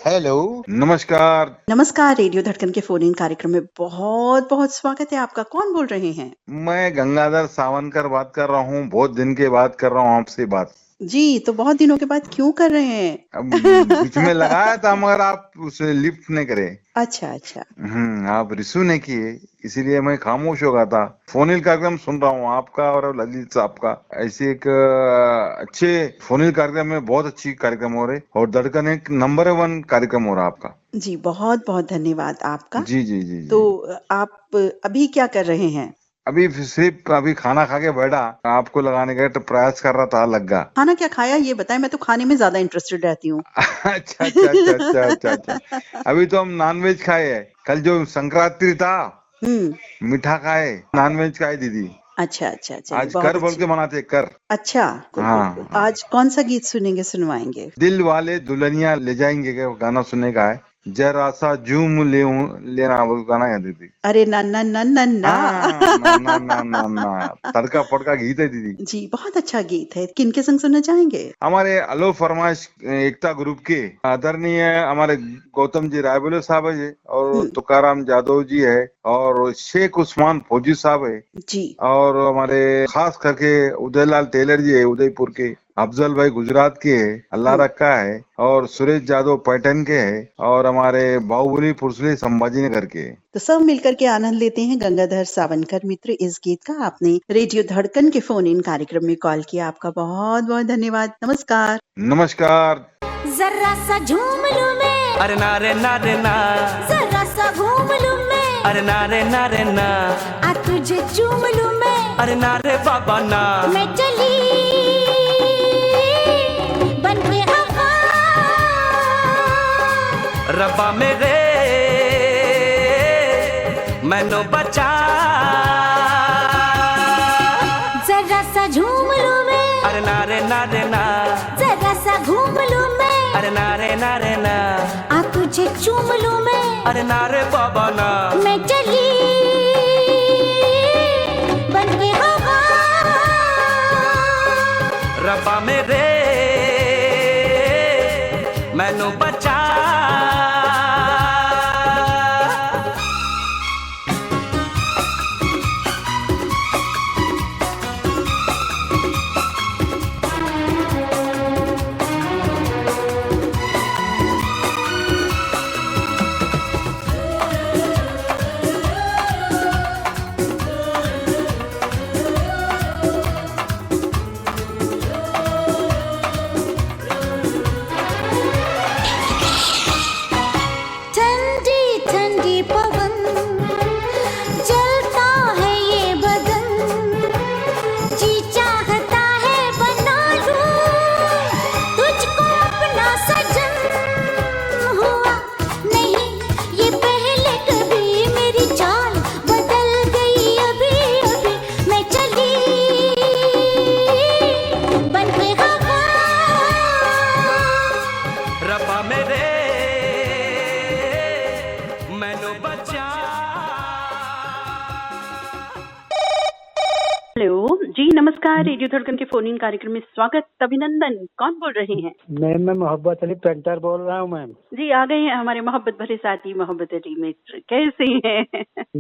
Hello, नमस्कार। नमस्कार, radio धड़कन के फ़ोन इन कार्यक्रम में बहुत-बहुत स्वागत है आपका। कौन बोल रहे हैं? मैं गंगाधर सावनकर बात कर रहा हूँ। बहुत दिन के बाद कर रहा हूँ आपसे बात। जी, तो बहुत दिनों के बाद क्यों कर रहे हैं? अब बीच में लगाया था मगर आप उसे लिफ्ट नहीं करे। अच्छा। आप रिसीव नहीं किए, इसीलिए मैं खामोश हो गया था। फोन इन कार्यक्रम सुन रहा हूँ आपका और ललित साहब का। ऐसे एक अच्छे फोन इन कार्यक्रम में बहुत अच्छी कार्यक्रम हो रहे और धड़कन एक नंबर 1 कार्यक्रम हो रहा आपका। जी, बहुत-बहुत धन्यवाद आपका। जी। तो आप अभी क्या कर रहे हैं? अभी खाना खा के बैठा, आपको लगाने का तो प्रयास कर रहा था, लग गया। खाना क्या खाया ये बताएँ? मैं तो खाने में ज़्यादा इंटरेस्टेड रहती हूँ। अच्छा। अभी तो हम नॉनवेज खाए हैं। कल जो संक्रांति था, हुँ, मीठा खाए, नॉनवेज खाए दीदी। अच्छा, चलिए आज बहुत कर बोल अच्छी के मनाते कर। अच्छा, बिल्कुल। हाँ। आज कौन-सा गीत सुनवाएँगे? दिल वाले दुल्हनिया ले जाएंगे का गाना सुनने का है। जरा सा झूम ले लेना, वो गाना है दीदी। अरे ना ना ना ना ना। हाँ, ना तड़का फड़का गीत है दीदी। जी, बहुत अच्छा गीत है। किनके संग सुनना चाहेंगे? हमारे अलो फरमाइश एकता ग्रुप के आदरणीय हमारे गौतम जी रायबुल्ले साहब है और हुँ, तुकाराम जादव जी है और शेख उस्मान फौजी साहब है जी। और हमारे खास करके उदयलाल टेलर जी है उदयपुर के, अफजल भाई गुजरात के है, अल्लाह हुँ। रखा है और सुरेश जादव पैटर्न के है और हमारे बाहुबली पुरसली संभाजीनगर के है। तो सब मिलकर के आनंद लेते हैं गंगाधर सावनकर मित्र इस गीत का। आपने रेडियो धड़कन के फोन इन कार्यक्रम में कॉल किया, आपका बहुत बहुत धन्यवाद। नमस्कार। नमस्कार। जरा सा झूम लूं मैं, अरे नारे नारे ना, जरा सा घूम लूं मैं, अरे नारे नारे ना, आ तुझे चूम लूं मैं, अरे नारे बाबा ना, मैं चली बन के हवा, रब्बा मेरे मैनू बचा। जरा सा झूम लूं मैं, अरे नारे नारे ना, जरा सा घूम लूं मैं, अरे नारे नारे ना, आ तुझे चूम लूं मैं, अरे नारे बाबा ना, मैं चली बन के हवा, रब्बा मेरे मैनू बचा। ठंडी ठंडी पवन जलता है ये बदन, जी चाहता है बना लूं तुझको अपना सजन, हुआ नहीं ये पहले कभी, मेरी चाल बदल गई अभी अभी, मैं चली बन के हवा, रब्बा मेरे मैनू बचा। हेलो जी, नमस्कार। रेडियो धड़कन के फोन इन कार्यक्रम में स्वागत। अभिनंदन, कौन बोल रहे हैं? मैम मैं मोहब्बत अली पेंटर बोल रहा हूँ मैम। जी, आ गए हैं हमारे मोहब्बत भरे साथी मोहब्बत अली मित्र। कैसे हैं?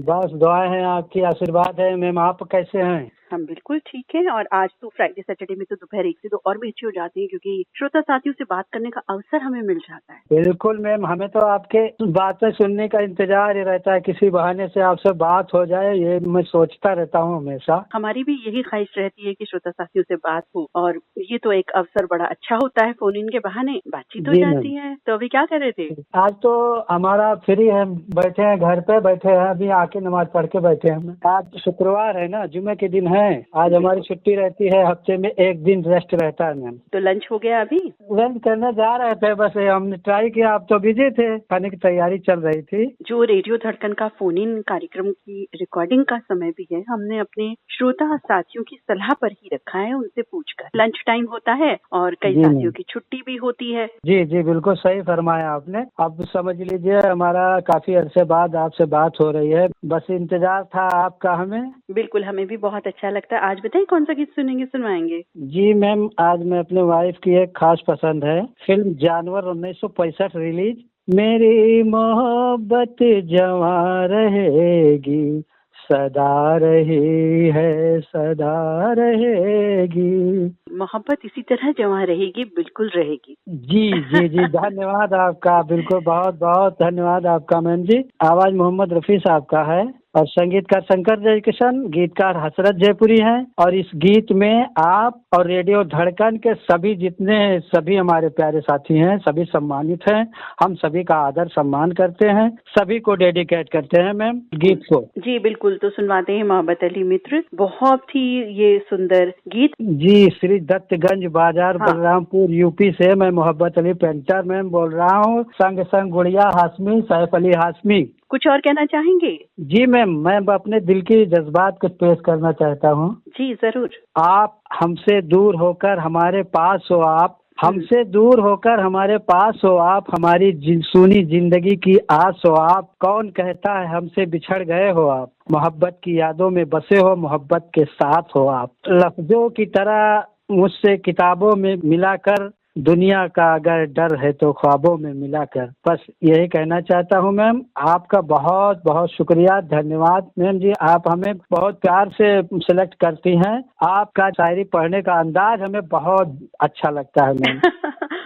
बस दुआएं हैं, आपकी आशीर्वाद है मैम। आप कैसे हैं? हम बिल्कुल ठीक है। और आज तो फ्राइडे सैटरडे में तो दोपहर 1 से 2 और भी अच्छी हो जाती है, क्योंकि श्रोता साथियों से बात करने का अवसर हमें मिल जाता है। बिल्कुल मैम, हमें तो आपके बातें सुनने का इंतजार ही रहता है, किसी बहाने से आपसे बात हो जाए, ये मैं सोचता रहता हूँ हमेशा। हमारी भी यही ख्वाहिश रहती है कि श्रोता साथियों से बात हो, और ये तो एक अवसर बड़ा अच्छा होता है। फोन इन के बहाने बातचीत हो जी जाती मैम। है। तो अभी क्या कर रहे थे? आज तो हमारा फ्री है, बैठे हैं घर पे, बैठे हैं अभी, आके नमाज पढ़ के बैठे हैं। आज शुक्रवार है ना, जुमे के दिन है, आज हमारी छुट्टी रहती है, हफ्ते में एक दिन रेस्ट रहता है मैम। तो लंच हो गया अभी? लंच करने जा रहे थे, बस हमने ट्राई किया, आप तो बिजी थे, खाने की तैयारी चल रही थी। जो रेडियो धड़कन का फोन इन कार्यक्रम की रिकॉर्डिंग का समय भी है, हमने अपने श्रोता साथियों की सलाह पर ही रखा है, उनसे पूछकर। लंच टाइम होता है और कई जी साथियों मैम। की छुट्टी भी होती है। जी जी, बिल्कुल सही फरमाया आपने। अब समझ लीजिए हमारा काफी अरसे बाद आपसे बात हो रही है, बस इंतजार था आपका हमें। बिल्कुल, हमें भी बहुत अच्छा लगता है। आज बताइए कौन सा गीत सुनवाएंगे? जी मैम, आज मैं अपने वाइफ की एक खास पसंद है, फिल्म जानवर 1965 रिलीज, मेरी मोहब्बत जवां रहेगी, सदा रही है, सदा रहेगी। मोहब्बत इसी तरह जवां रहेगी, बिल्कुल रहेगी। जी जी जी, धन्यवाद आपका, बिल्कुल बहुत बहुत धन्यवाद आपका मैम जी। आवाज मोहम्मद रफी साहब का है और संगीतकार शंकर जयकिशन, गीतकार हसरत जयपुरी हैं। और इस गीत में आप और रेडियो धड़कन के सभी हमारे प्यारे साथी हैं, सभी सम्मानित हैं। हम सभी का आदर सम्मान करते हैं, सभी को डेडिकेट करते हैं मैम गीत को। जी बिल्कुल, तो सुनवाते हैं मोहब्बत अली मित्र, बहुत ही ये सुंदर गीत। जी, श्री दत्तगंज बाजार, हाँ। बलरामपुर यूपी से मैं मोहब्बत अली पेंटर मैम बोल रहा हूँ, संग संग गुड़िया हाशमी, सैफ अली हाशमी। कुछ और कहना चाहेंगे? जी मैम, मैं अपने दिल की जज्बात को पेश करना चाहता हूँ। जी जरूर। आप हमसे दूर होकर हमारे पास हो, आप हमसे दूर होकर हमारे पास हो, आप हमारी सुनी जिंदगी की आस हो, आप कौन कहता है हमसे बिछड़ गए हो, आप मोहब्बत की यादों में बसे हो, मोहब्बत के साथ हो, आप लफ्जों की तरह मुझसे किताबों में मिलाकर, दुनिया का अगर डर है तो ख्वाबों में मिलाकर। बस यही कहना चाहता हूँ मैम। आपका बहुत बहुत शुक्रिया, धन्यवाद मैम जी। आप हमें बहुत प्यार से सिलेक्ट करती हैं, आपका शायरी पढ़ने का अंदाज हमें बहुत अच्छा लगता है मैम।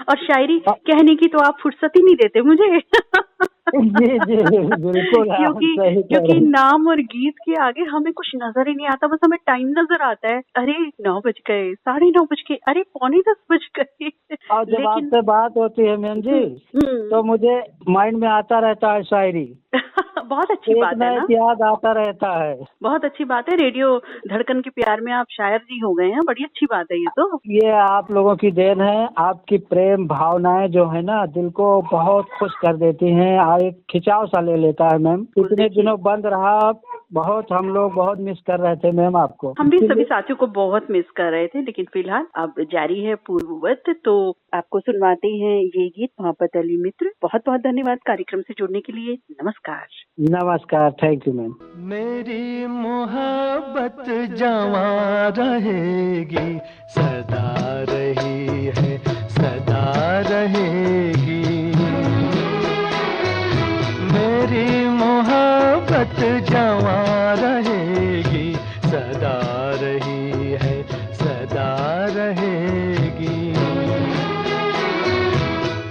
और शायरी कहने की तो आप फुर्सत ही नहीं देते मुझे। जी जी बिल्कुल, क्योंकि नाम और गीत के आगे हमें कुछ नजर ही नहीं आता, बस हमें टाइम नजर आता है। अरे 9 बज गए, 9:30 बज गए, अरे 9:45 बज गए। और जब आपसे बात होती है मैम जी तो मुझे माइंड में आता रहता है शायरी। बहुत अच्छी बात है ना, याद आता रहता है। बहुत अच्छी बात है, रेडियो धड़कन के प्यार में आप शायर जी हो गए हैं, बड़ी अच्छी बात है ये तो। ये आप लोगों की देन है, आपकी प्रेम भावनाएं जो है ना दिल को बहुत खुश कर देती हैं, एक खिंचाव सा ले लेता है मैम। इतने दिनों बंद रहा, बहुत हम लोग बहुत मिस कर रहे थे मैम आपको। हम भी सभी साथियों को बहुत मिस कर रहे थे, लेकिन फिलहाल अब जारी है पूर्ववत, तो आपको सुनवाते हैं ये गीत मोहब्बत अली मित्र। बहुत बहुत धन्यवाद कार्यक्रम से जुड़ने के लिए। नमस्कार। नमस्कार, थैंक यू मैम। मेरी मोहब्बत जवां रहेगी, सदा रही है, सदा रहेगी। मेरी मोहब्बत जवां रहेगी, सदा रही है, सदा रहेगी।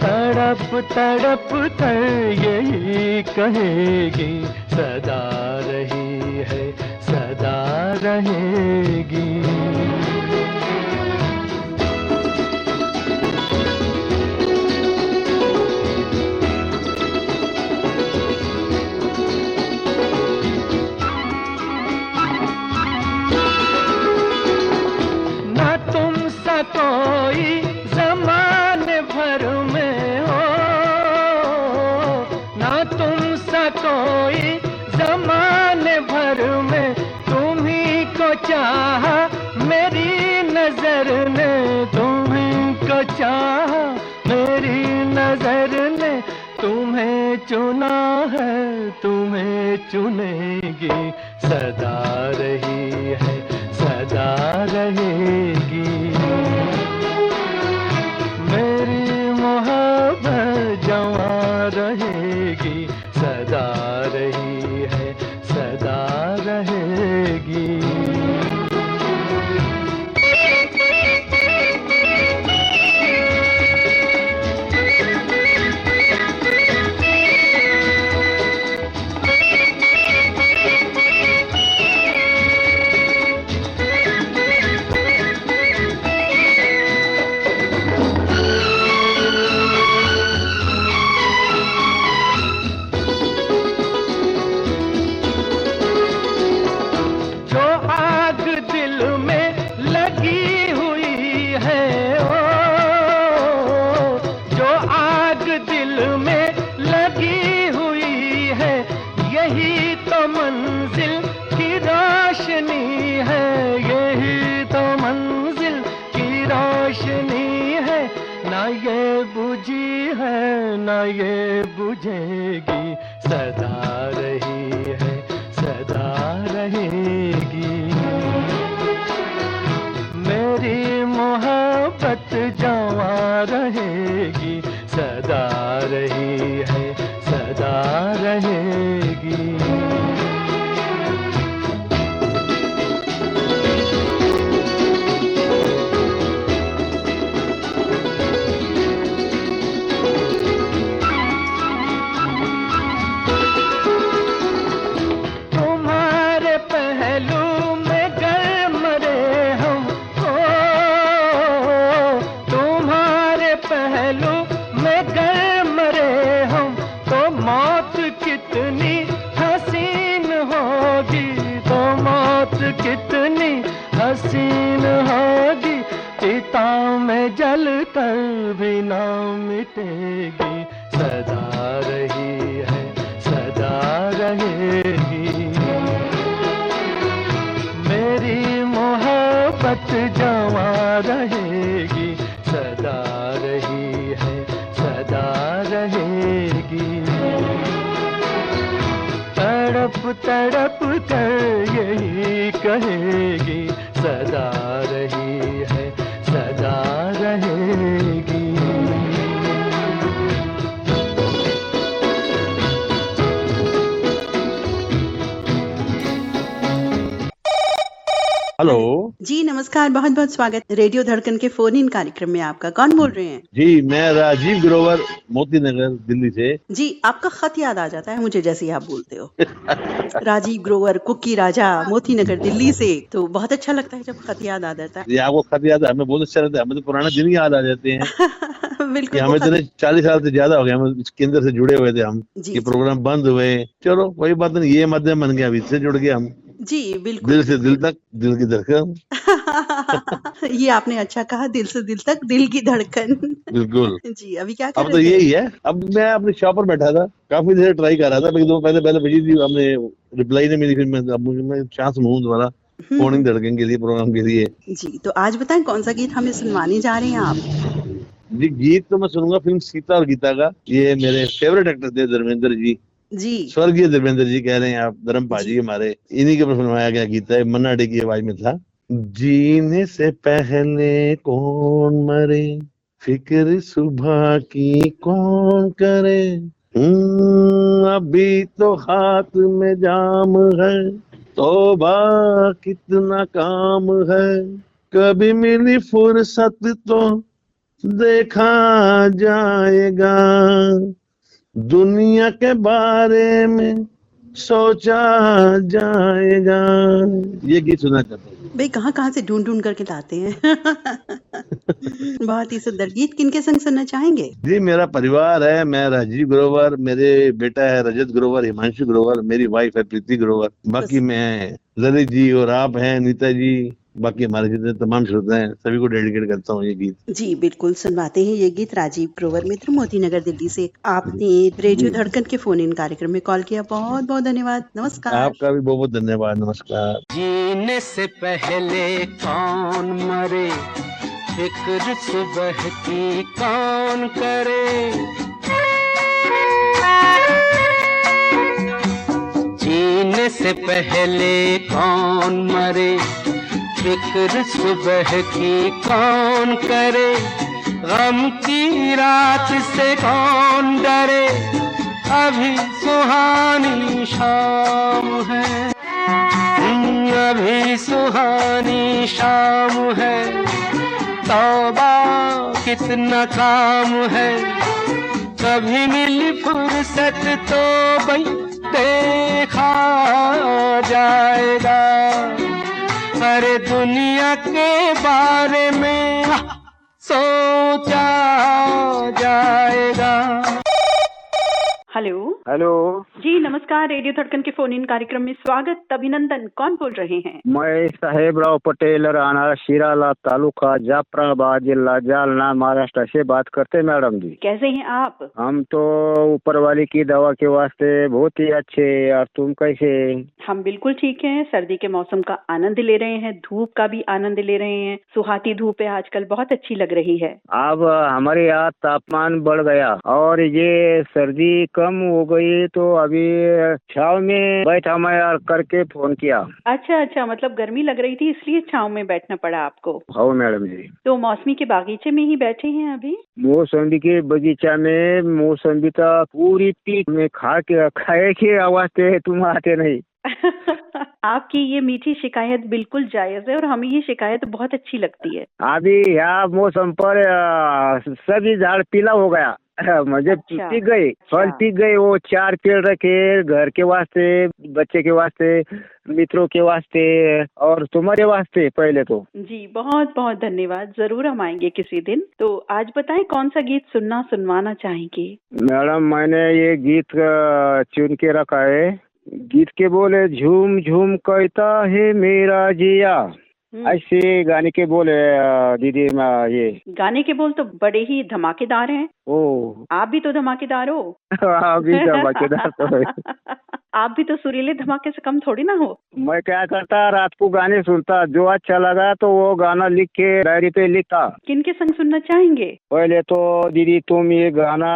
तड़प तड़प कर यही कहेगी, सदा रही है, सदा रहेगी। ना तुमसा कोई ज़माने भर में हो, ना तुमसा कोई ज़माने भर में, तुम्ही को चाहा मेरी नजर ने, तुम्ही को चाहा मेरी नजर ने, तुम्हें चुना है, तुम्हें चुनेगी, सदा रही है, सदा रहेगी। मेरी मोहब्बत जवां रहेगी, सदा रही है, सदा रहेगी। जो आग दिल में लगी हुई है, ओ, जो आग दिल में लगी हुई है, यही तो मंजिल की रोशनी है, यही तो मंजिल की रोशनी है। ना ये बुझी है, ना ये बुझेगी, सदा रही है, सदा रहेगी। मेरी मोहब्बत जवां रहेगी, सदा रही है, अगर मरे हम तो मौत कितनी हसीन होगी, तो मौत कितनी हसीन होगी, चिता में जल कर भी ना मिटेगी, सदा रही है सदा रहेगी। मेरी मोहब्बत जवां रहेगी, सदा रही है सदा रहेगी। तड़प तड़प कर यही कहेगी, सदा रही है सदा रहेगी। हेलो जी नमस्कार, बहुत बहुत स्वागत रेडियो धड़कन के फोन इन कार्यक्रम में आपका। कौन बोल रहे हैं? जी, मैं राजीव ग्रोवर मोती नगर दिल्ली से। जी, आपका खत याद आ जाता है मुझे जैसे ही आप बोलते हो। राजीव ग्रोवर, कुकी राजा, मोती नगर दिल्ली से। तो बहुत अच्छा लगता है जब खत याद आ जाता है। ये आपको खत याद है, हमें बहुत अच्छा लगता है, हमें तो पुराने दिन याद आ जाते हैं। बिल्कुल। कि हमें तो 40 साल से ज्यादा हो गया, हम इस केंद्र से जुड़े हुए थे हम। जी, ये प्रोग्राम बंद हुए, चलो कोई बात नहीं, ये माध्यम बन गया, अभी इससे जुड़ गए हम। जी बिल्कुल। दिल से दिल तक, दिल की धड़कन। ये आपने अच्छा कहा, दिल से दिल तक, दिल की धड़कन। बिल्कुल। जी, अभी क्या कर अब तो रहे थे? यही है। अब मैं अपनी शॉप पर बैठा था, काफी देर ट्राई कर रहा था, लेकिन दो पहले भेजी थी, हमने रिप्लाई नहीं मिली, फिर मैं चांस लूं दोबारा फोन इन धड़कन के लिए, प्रोग्राम के लिए। जी, तो आज बताएं कौन सा गीत हमें सुनवाने जा रहे हैं आप? जी, गीत तो मैं सुनूंगा फिल्म सीता और गीता का। ये मेरे फेवरेट एक्टर थे, धर्मेंद्र जी, जी स्वर्गीय धर्मेंद्र जी कह रहे हैं आप, धर्म पाजी हमारे, इन्हीं के ऊपर फिल्माया गया गीत है, मन्ना डे की आवाज में था। जीने से पहले कौन मरे, फिक्र सुबह की कौन करे, अभी तो हाथ में जाम है, तौबा कितना काम है, कभी मिली फुर्सत तो देखा जाएगा, दुनिया के बारे में सोचा जाएगा। ये गीत सुना करता हूँ। भाई कहाँ से ढूंढ करके लाते हैं। बहुत ही सुंदर गीत। किनके संग सुनना चाहेंगे? जी, मेरा परिवार है, मैं राजीव ग्रोवर, मेरे बेटा है रजत ग्रोवर, हिमांशु ग्रोवर, मेरी वाइफ है प्रीति ग्रोवर, बाकी मैं ललित जी और आप हैं नीता जी, बाकी हमारे जितने तमाम श्रोता हैं सभी को डेडिकेट करता हूँ ये गीत। जी बिल्कुल, सुनवाते हैं ये गीत राजीव ग्रोवर मित्र, मोती नगर दिल्ली से। आपने रेडियो धड़कन के फोन इन कार्यक्रम में कॉल किया, बहुत बहुत धन्यवाद। नमस्कार। आपका भी बहुत बहुत धन्यवाद। नमस्कार। जीने से पहले कौन मरे, फिक्र सुबह की कौन करे, जीने से पहले कौन मरे, फिक्र सुबह की कौन करे, गम की रात से कौन डरे, अभी सुहानी शाम है, अभी सुहानी शाम है, तौबा कितना काम है, कभी मिली फुर्सत तो भाई देखा जाएगा, सारे दुनिया के बारे में सोचा जाएगा। हेलो हेलो जी नमस्कार, रेडियो धड़कन के फोन इन कार्यक्रम में स्वागत। अभिनंदन, कौन बोल रहे हैं? मैं साहेबराव पटेल, राणा शिराला तालुका, जाफराबाद जिला, जालना, महाराष्ट्र से बात करते हैं मैडम जी। कैसे हैं आप? हम तो ऊपर वाले की दवा के वास्ते बहुत ही अच्छे, और तुम कैसे? हम बिल्कुल ठीक हैं, सर्दी के मौसम का आनंद ले रहे हैं, धूप का भी आनंद ले रहे हैं। सुहाती धूप है आजकल, बहुत अच्छी लग रही है। अब हमारे यहाँ तापमान बढ़ गया और ये सर्दी कम हो गई, तो अभी छाव में बैठा मैं और करके फोन किया। अच्छा, मतलब गर्मी लग रही थी इसलिए छाव में बैठना पड़ा आपको? हाँ मैडम जी। तो मौसमी के बागीचे में ही बैठे हैं अभी? मौसम्बी के बगीचा में मौसम्बी तो पूरी पीक में खाए के आवाज थे, तुम आते नहीं। आपकी ये मीठी शिकायत बिल्कुल जायज है और हमें ये शिकायत बहुत अच्छी लगती है। अभी यहाँ मौसम पर सभी झाड़ पीला हो गया। मुझे अच्छा, टिक गई, फल अच्छा। टिक गई। वो 4 पेड़ रखे, घर के वास्ते, बच्चे के वास्ते, मित्रों के वास्ते और तुम्हारे वास्ते पहले तो। जी, बहुत बहुत धन्यवाद। जरूर हम आएंगे किसी दिन। तो आज बताएं कौन सा गीत सुनवाना चाहेंगे? मैडम मैंने ये गीत चुन के रखा है। गीत के बोले झूम झूम कहता है मेरा जिया, ऐसे गाने के बोले दीदी ये गाने के बोल तो बड़े ही धमाकेदार हैं। ओ आप भी तो धमाकेदार हो। अभी धमाकेदार तो है। आप भी तो सुरीले धमाके से कम थोड़ी ना हो। मैं क्या करता, रात को गाने सुनता, जो अच्छा लगा तो वो गाना लिख के डायरी पे लिखता। किनके संग सुनना चाहेंगे? पहले तो दीदी तुम ये गाना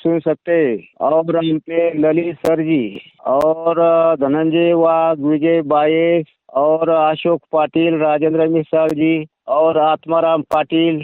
सुन सकते और हम पे ललित सर जी और धनंजय वाघ, विजय बाये और अशोक पाटिल, राजेंद्र मिश्रा जी और आत्माराम पाटिल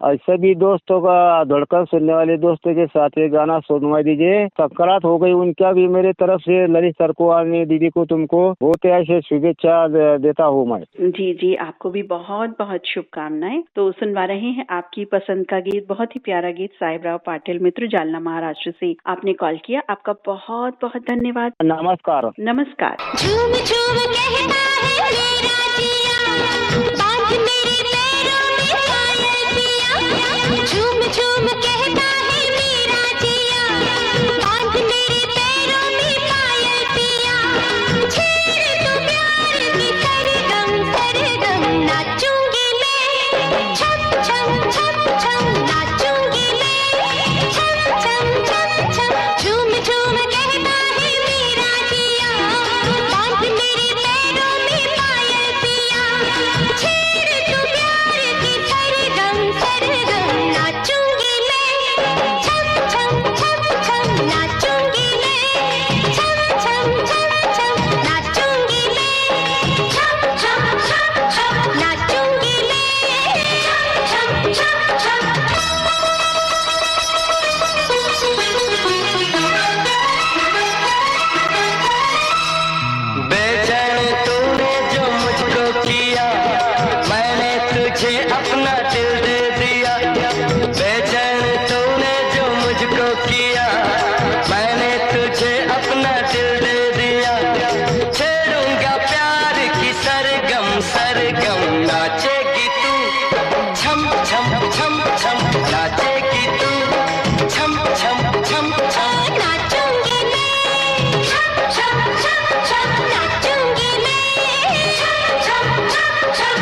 और सभी दोस्तों का, धड़कन सुनने वाले दोस्तों के साथ ये गाना सुनवा दीजिए। संक्रांत हो गई उनका भी मेरे तरफ से, ललित सर को और दीदी को तुमको बहुत ऐसे शुभेच्छा देता हूँ मैं। जी जी, आपको भी बहुत बहुत शुभकामनाएं। तो सुनवा रहे हैं आपकी पसंद का गीत, बहुत ही प्यारा गीत, साहिबराव पाटिल मित्र, जालना महाराष्ट्र से आपने कॉल किया। आपका बहुत बहुत धन्यवाद। नमस्कार। नमस्कार। झूम झूम कहता है मेरा जिया, बांध मेरे पैरों में पायल पिया। झूम झूम कहता है मेरा जिया, बांध मेरे पैरों में पायल पिया। छेड़ तू प्यार की सरगम नाचूंगी मैं, छम छम छम छम नाचूंगी मैं, छम छम छम छम। झूम झूम कहता है मेरा जिया, बांध मेरे पैरों में पायल पिया। छेड़ तू प्यार की सरगम नाचूंगी मैं, छम छम छम छम नाचूंगी मैं, छम छम छम छम नाचूंगी मैं, छम छम छम छम नाचूंगी मैं, छम छम छम बेचैन तूने जो मुझको किया, मैंने तुझे अपना दिल दे दिया। बेचैन तूने जो मुझको किया, मैंने तुझे अपना दिल दे दिया। छेड़ूंगा प्यार की सरगम सरगम, नाचेगी तू छम छम छम छम, नाचेगी तू छम छम छम छम। नाचूंगी मैं, छम छम छम छम नाचूंगी मैं, छम छम छम छम।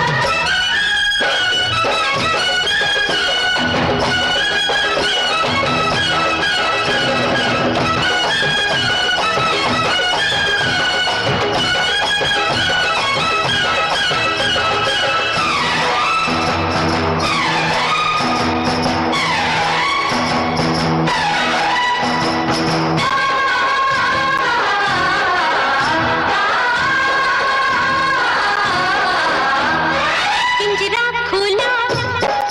पिंजरा खुला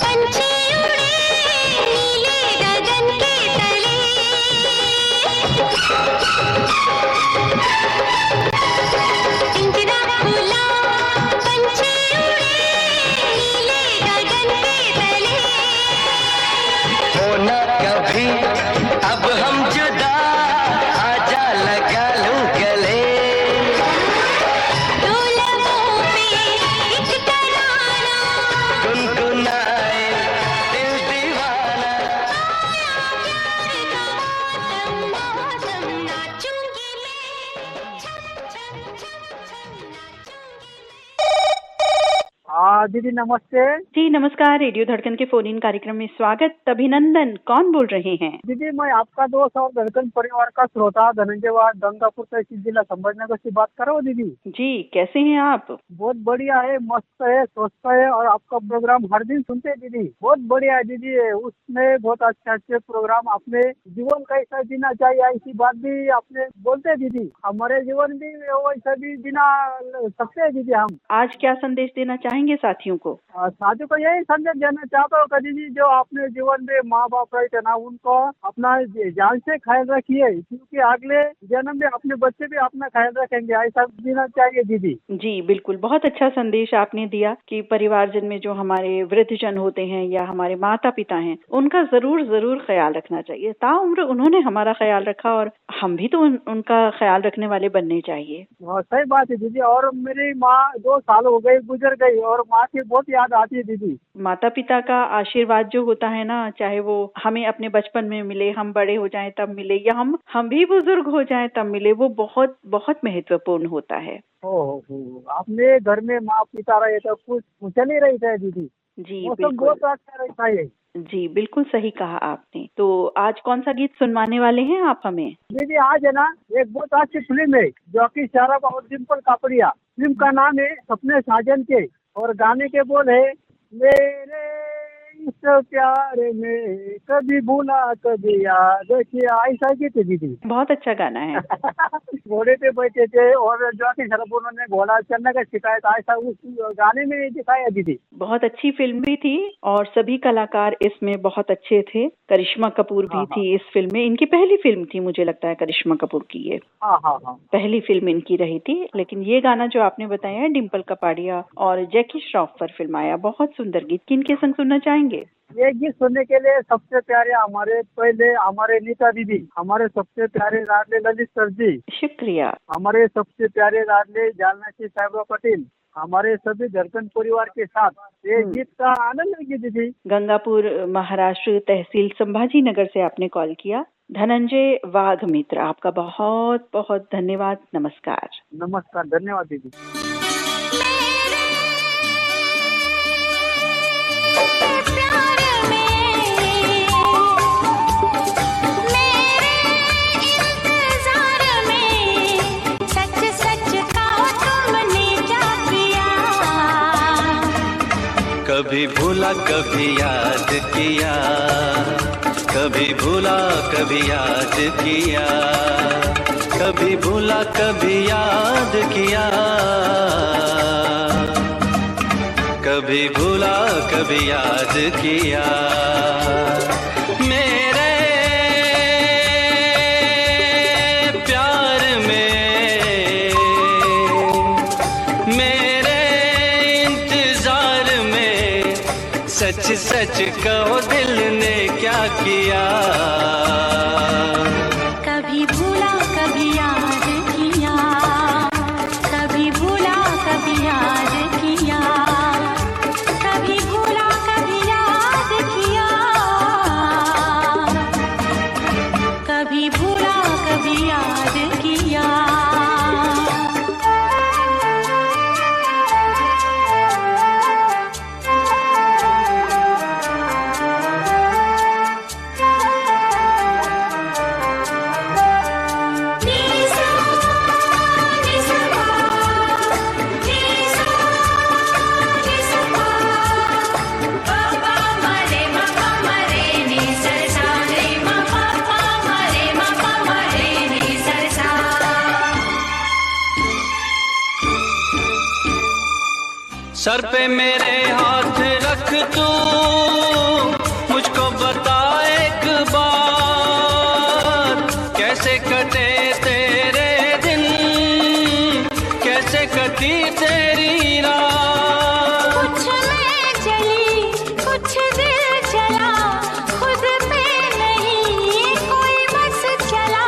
पंछी उड़े नीले गगन के तले। पिंजरा खुला पंछी उड़े नीले गगन के तले। होना कभी अब हम जुदा, आजा लगा लूं गले। दो लबों पे एक तराना, गुनगुनाए दिल दीवाना। मौसम नाचूंगी मैं, छम छम छम छम नाचूंगी मैं। दीदी नमस्ते। जी नमस्कार, रेडियो धड़कन के फोन इन कार्यक्रम में स्वागत। अभिनंदन, कौन बोल रहे हैं? दीदी मैं आपका दोस्त और धड़कन परिवार का श्रोता धनंजय वाघ, गंगापुर तहसील, जिला संभाजीनगर से बात कर रहा हूँ दीदी। जी, कैसे हैं आप? बहुत बढ़िया है, मस्त है, स्वस्थ है और आपका प्रोग्राम हर दिन सुनते हैं दीदी। बहुत बढ़िया है दीदी, उसमें बहुत अच्छे अच्छे प्रोग्राम, आपने जीवन कैसा जीना चाहिए ऐसी बात भी आपने बोलते हैं दीदी। हमारे जीवन भी वैसा भी जीना सकते हैं दीदी हम। आज क्या संदेश देना चाहेंगे साथियों साथियों को? साथियों को यही संदेश देना चाहता हूँ कभी भी जो अपने जीवन में माँ बाप रहते ना उनको अपना जान से ख्याल रखिए, क्योंकि अगले जन्म में अपने बच्चे भी अपना ख्याल रखेंगे, ऐसा देना चाहिए दीदी। जी बिल्कुल, बहुत अच्छा संदेश आपने दिया कि परिवारजन में जो हमारे वृद्धजन होते हैं या हमारे माता पिता हैं, उनका जरूर ख्याल रखना चाहिए। ताउम्र उन्होंने हमारा ख्याल रखा और हम भी तो उनका ख्याल रखने वाले बनने चाहिए। सही बात है दीदी। और मेरी माँ 2 साल हो गई गुजर गई और माँ की बहुत याद आती है दीदी। माता पिता का आशीर्वाद जो होता है ना, चाहे वो हमें अपने बचपन में मिले, हम बड़े हो जाएं तब मिले, या हम भी बुजुर्ग हो जाएं तब मिले, वो बहुत बहुत महत्वपूर्ण होता है। अपने घर में माँ पिता रहे तो कुछ मुझे नहीं रहता है दीदी। जी मौसम बिल्कुल, बहुत अच्छा रहता है। जी बिल्कुल सही कहा आपने। तो आज कौन सा गीत सुनवाने वाले हैं आप हमें? दीदी आज है ना एक बहुत अच्छी फिल्म है जो कि शाहरुख और डिम्पल कापड़िया, फिल्म का नाम है सपने साजन के, और गाने के बोल है मेरे इस प्यार में कभी भूला कभी याद किया, ऐसा गीत है दीदी। बहुत अच्छा गाना है। घोड़े पे बैठे थे और जो कि शरब उन्होंने घोड़ा चलने का शिकायत ऐसा उस गाने में दिखाया दीदी। बहुत अच्छी फिल्म भी थी और सभी कलाकार इसमें बहुत अच्छे थे। करिश्मा कपूर भी थी इस फिल्म में। इनकी पहली फिल्म थी, मुझे लगता है करिश्मा कपूर की ये पहली फिल्म इनकी रही थी। लेकिन ये गाना जो आपने बताया है डिम्पल कपाड़िया और जैकी श्रॉफ पर फिल्म आया, बहुत सुंदर गीत। किनके संग सुनना चाहेंगे? ये गीत सुनने के लिए सबसे प्यारे हमारे नीता दीदी, हमारे सबसे प्यारे लाडले ललित सर जी, शुक्रिया। हमारे सबसे प्यारे लाडले जालना की साहिबा पटेल, हमारे सभी धड़कन परिवार के साथ ये गीत का आनंद लीजिए दीदी। गंगापुर महाराष्ट्र तहसील संभाजी नगर से आपने कॉल किया। धनंजय वाघ मित्र, आपका बहुत बहुत धन्यवाद। नमस्कार। नमस्कार, धन्यवाद दीदी। कभी भूला कभी याद किया, कभी भूला कभी याद किया, कभी भूला कभी याद किया, कभी भूला कभी याद किया। मेरे प्यार में, मेरे इंतजार में, सच सच कहो दिल ने क्या किया। कभी भूला कभी याद किया, कभी भूला कभी याद किया, कभी भूला कभी याद किया, कभी भूला कभी याद किया। सर पे मेरे हाथ रख तू, मुझको बता एक बार, कैसे कटे तेरे दिन, कैसे कटी तेरी रात। कुछ मैं चली कुछ दिल चला, खुद पे नहीं कोई बस चला,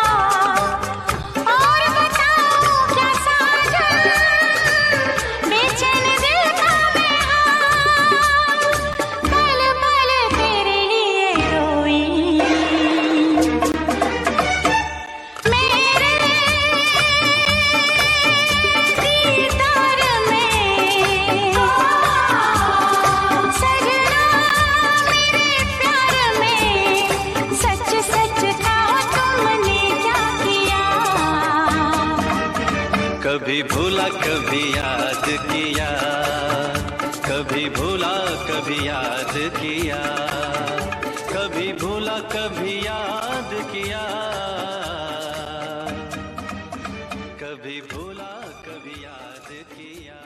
और बताऊं क्या साजन, बेचैन दिल का मैं हाल, पल पल तेरे लिए रोई। मेरे दीदार में सजना, मेरे प्यार में सच सच कहो तुमने क्या किया। कभी भूला कभी याद किया, कभी भूला कभी याद किया, कभी भूला कभी याद किया, कभी भूला कभी याद किया।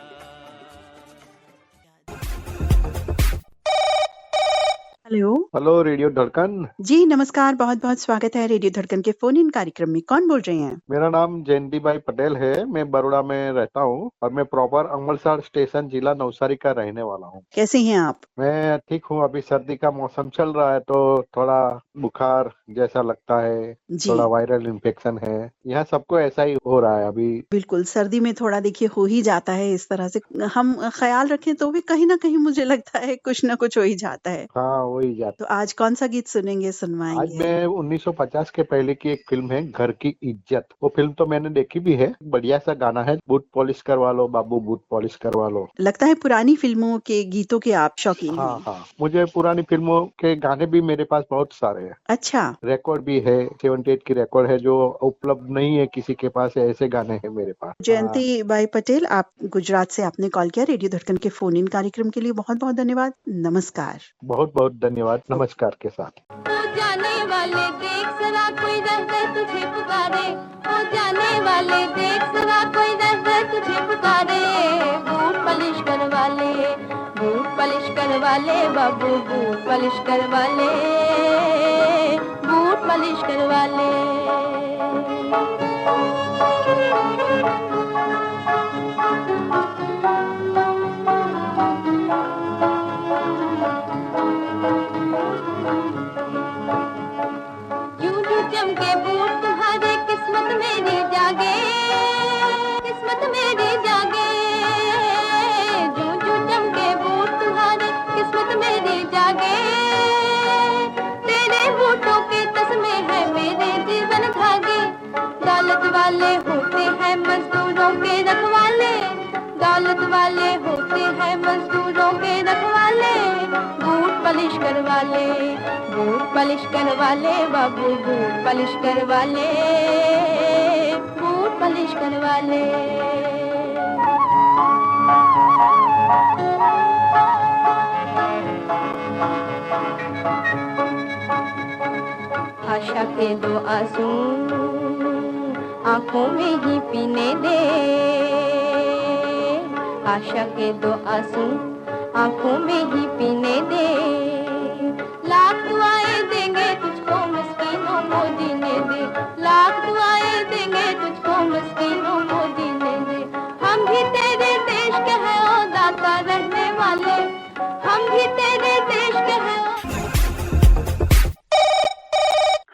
हेलो। हेलो रेडियो धड़कन। जी नमस्कार, बहुत बहुत स्वागत है रेडियो धड़कन के फोन इन कार्यक्रम में। कौन बोल रहे हैं? मेरा नाम जयंती भाई पटेल है, मैं बड़ोड़ा में रहता हूँ और मैं प्रॉपर अमलसाड़ स्टेशन जिला नवसारी का रहने वाला हूँ। कैसे हैं आप? मैं ठीक हूँ। अभी सर्दी का मौसम चल रहा है तो थोड़ा बुखार जैसा लगता है, जी थोड़ा वायरल इन्फेक्शन है, यहाँ सबको ऐसा ही हो रहा है अभी। बिल्कुल, सर्दी में थोड़ा देखिए हो ही जाता है इस तरह से। हम ख्याल रखें तो भी कहीं ना कहीं मुझे लगता है कुछ ना कुछ हो ही जाता है। हाँ वही जाता। तो आज कौन सा गीत सुनेंगे, आज सुनवाएंगे? मैं 1950 के पहले की एक फिल्म है घर की इज्जत, वो फिल्म तो मैंने देखी भी है। बढ़िया सा गाना है, बूट पॉलिश करवा लो बाबू बूट पॉलिश करवा लो। लगता है पुरानी फिल्मों के गीतों के आप शौकीन हाँ हैं। हाँ, मुझे पुरानी फिल्मों के गाने भी मेरे पास बहुत सारे हैं। अच्छा, रिकॉर्ड भी है, 78 की रिकॉर्ड है जो उपलब्ध नहीं है किसी के पास, ऐसे गाने हैं मेरे पास। जयंती भाई पटेल, आप गुजरात से आपने कॉल किया रेडियो धड़कन के फोन इन कार्यक्रम के लिए। बहुत बहुत धन्यवाद। नमस्कार। बहुत बहुत धन्यवाद, नमस्कार के साथ। ओ जाने वाले देख जरा कोई रह गए तुझे पुकारे, ओ जाने वाले देख जरा कोई रह गए तुझे पुकारे। बूट पॉलिश करवा ले, बूट पॉलिश करवा ले बाबू बूट पॉलिश करवा ले, बूट पॉलिश करवा ले। यूं यूं चमके बूट तुम्हारे, किस्मत मेरी जागे, किस्मत मेरी जागे। यूं यूं चमके बूट तुम्हारे, किस्मत मेरी जागे। तेरे बूटों के तस्मे है मेरे जीवन धागे। दौलत वाले होते हैं मजदूरों के रखवाले, दौलत वाले होते हैं मजदूरों के रखवाले। बूट पॉलिश करवा ले, बूट पॉलिश करवा ले बाबू बूट पॉलिश करवा ले, बूट पॉलिश करवा ले। आशा के दो आंसू आंखों में ही पीने दे, आशा के दो आंसू आंखों में ही पीने दे। लाख दुआएं देंगे तुझको मिस्कीनों को जीने दे, लाख दुआएं देंगे तुझको मिस्कीनों को जीने दे। हम भी तेरे देश के हैं ओ दाता रहने वाले, हम भी तेरे देश के हैं।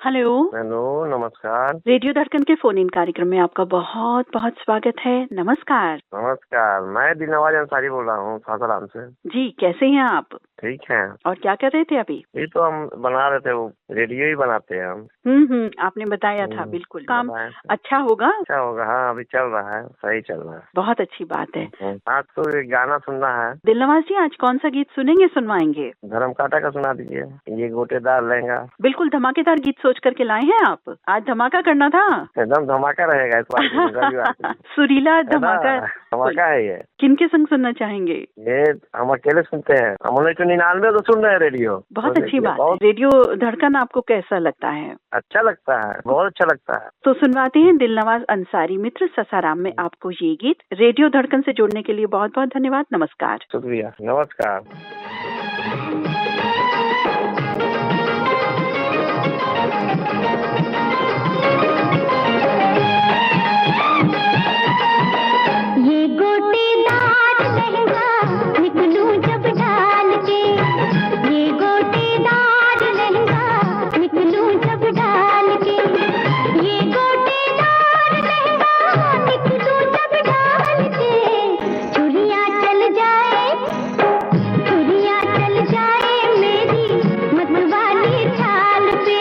हेलो। हेलो, नमस्कार। रेडियो धड़कन के फोन इन कार्यक्रम में आपका बहुत बहुत स्वागत है। नमस्कार। नमस्कार, मैं दिलनवाज अंसारी बोल रहा हूँ सासाराम से। जी कैसे हैं आप? ठीक है। और क्या कर रहे थे अभी? ये तो हम बना रहे थे, वो रेडियो ही बनाते हैं हम। आपने बताया था। बिल्कुल काम बताया था। अच्छा होगा। अच्छा होगा, हाँ अभी चल रहा है, सही चल रहा है। बहुत अच्छी बात है। आज तो एक गाना सुनना है। दिलनवाज जी, आज कौन सा गीत सुनेंगे, सुनवाएंगे? धर्म काटा का सुना दीजिए, ये गोटेदार लहंगा। बिल्कुल धमाकेदार गीत सोच करके लाए हैं आप। आज धमाका करना था। एकदम धमाका रहेगा इस बार। सुरीला धमाका। धमाका है ये। किनके संग सुनना चाहेंगे? ये हम अकेले सुनते हैं, हम 1999 तो सुन रहे हैं रेडियो। बहुत अच्छी बात है। रेडियो धड़कन आपको कैसा लगता है? अच्छा लगता है, बहुत अच्छा लगता है। तो सुनवाते हैं दिलनवाज अंसारी मित्र ससाराम में आपको ये गीत। रेडियो धड़कन से जुड़ने के लिए बहुत बहुत धन्यवाद। नमस्कार। शुक्रिया, नमस्कार। ये गोटेदार लहंगा निकलूं जब डाल के, ये गोटेदार लहंगा निकलूं जब डाल के, ये गोटेदार लहंगा निकलूं जब डाल के। चुरिया चल जाए, चुरिया चल जाए मेरी मतवाली चाल पे,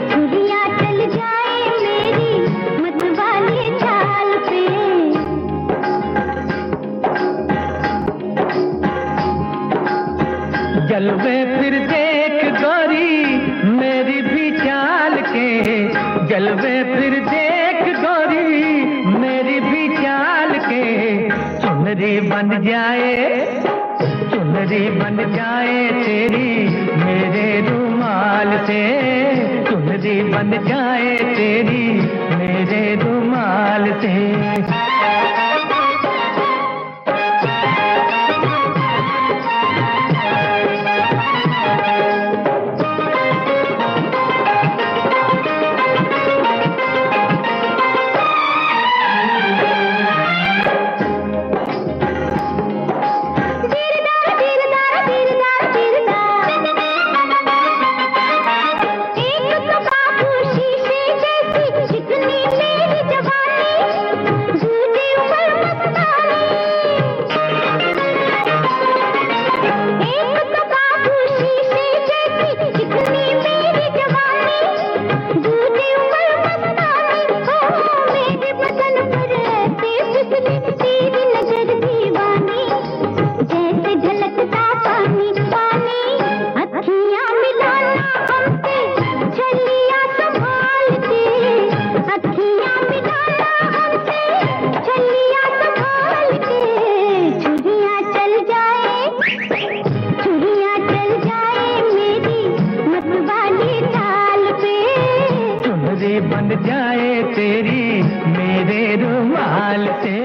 चुरिया चल जाए मेरी मतवाली चाल पे। जलवे फिर देख गोरी मेरी भी चाल के, जलवे फिर देख गोरी मेरी भी चाल के। चुनरी बन जाए, चुनरी बन जाए तेरी मेरे रुमाल से, चुनरी बन जाए तेरी मेरे रुमाल से। बन जाए तेरी मेरे रुमाल से।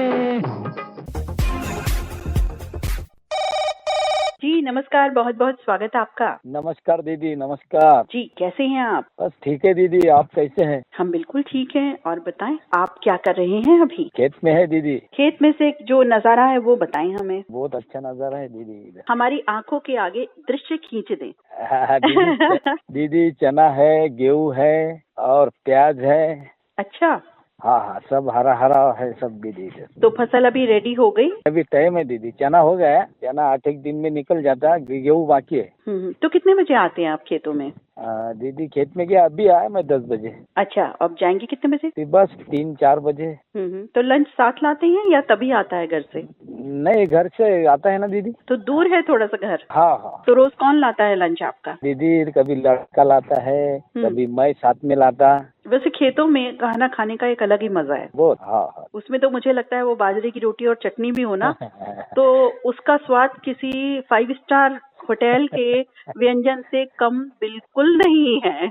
जी नमस्कार, बहुत बहुत स्वागत है आपका। नमस्कार दीदी, नमस्कार जी, कैसे हैं आप? बस ठीक है दीदी, आप कैसे हैं? हम बिल्कुल ठीक हैं। और बताएं, आप क्या कर रहे हैं अभी? खेत में है दीदी। खेत में से जो नजारा है वो बताएं हमें। बहुत अच्छा नजारा है दीदी। हमारी आंखों के आगे दृश्य खींच दें। दीदी चना है, गेहूं है और प्याज है। अच्छा, हाँ हाँ, सब हरा हरा है सब दीदी। तो फसल अभी रेडी हो गई? अभी टाइम है दीदी, चना हो गया है, चना 8 दिन में निकल जाता है, गेहूं बाकी है। तो कितने बजे आते हैं आप खेतों में? दीदी खेत में क्या अभी आया मैं 10 बजे। अच्छा, अब जाएंगे कितने बजे? बस 3-4 बजे। तो लंच साथ लाते हैं या तभी आता है घर से? नहीं, घर से आता है ना दीदी। तो दूर है थोड़ा सा घर? हाँ हाँ। तो रोज कौन लाता है लंच आपका? दीदी कभी लड़का लाता है, कभी मैं साथ में लाता। वैसे खेतों में खाना खाने का एक अलग ही मजा है। बहुत। हाँ हाँ। उसमें तो मुझे लगता है वो बाजरे की रोटी और चटनी भी हो ना तो उसका स्वाद किसी 5 स्टार होटल के व्यंजन से कम बिल्कुल नहीं है।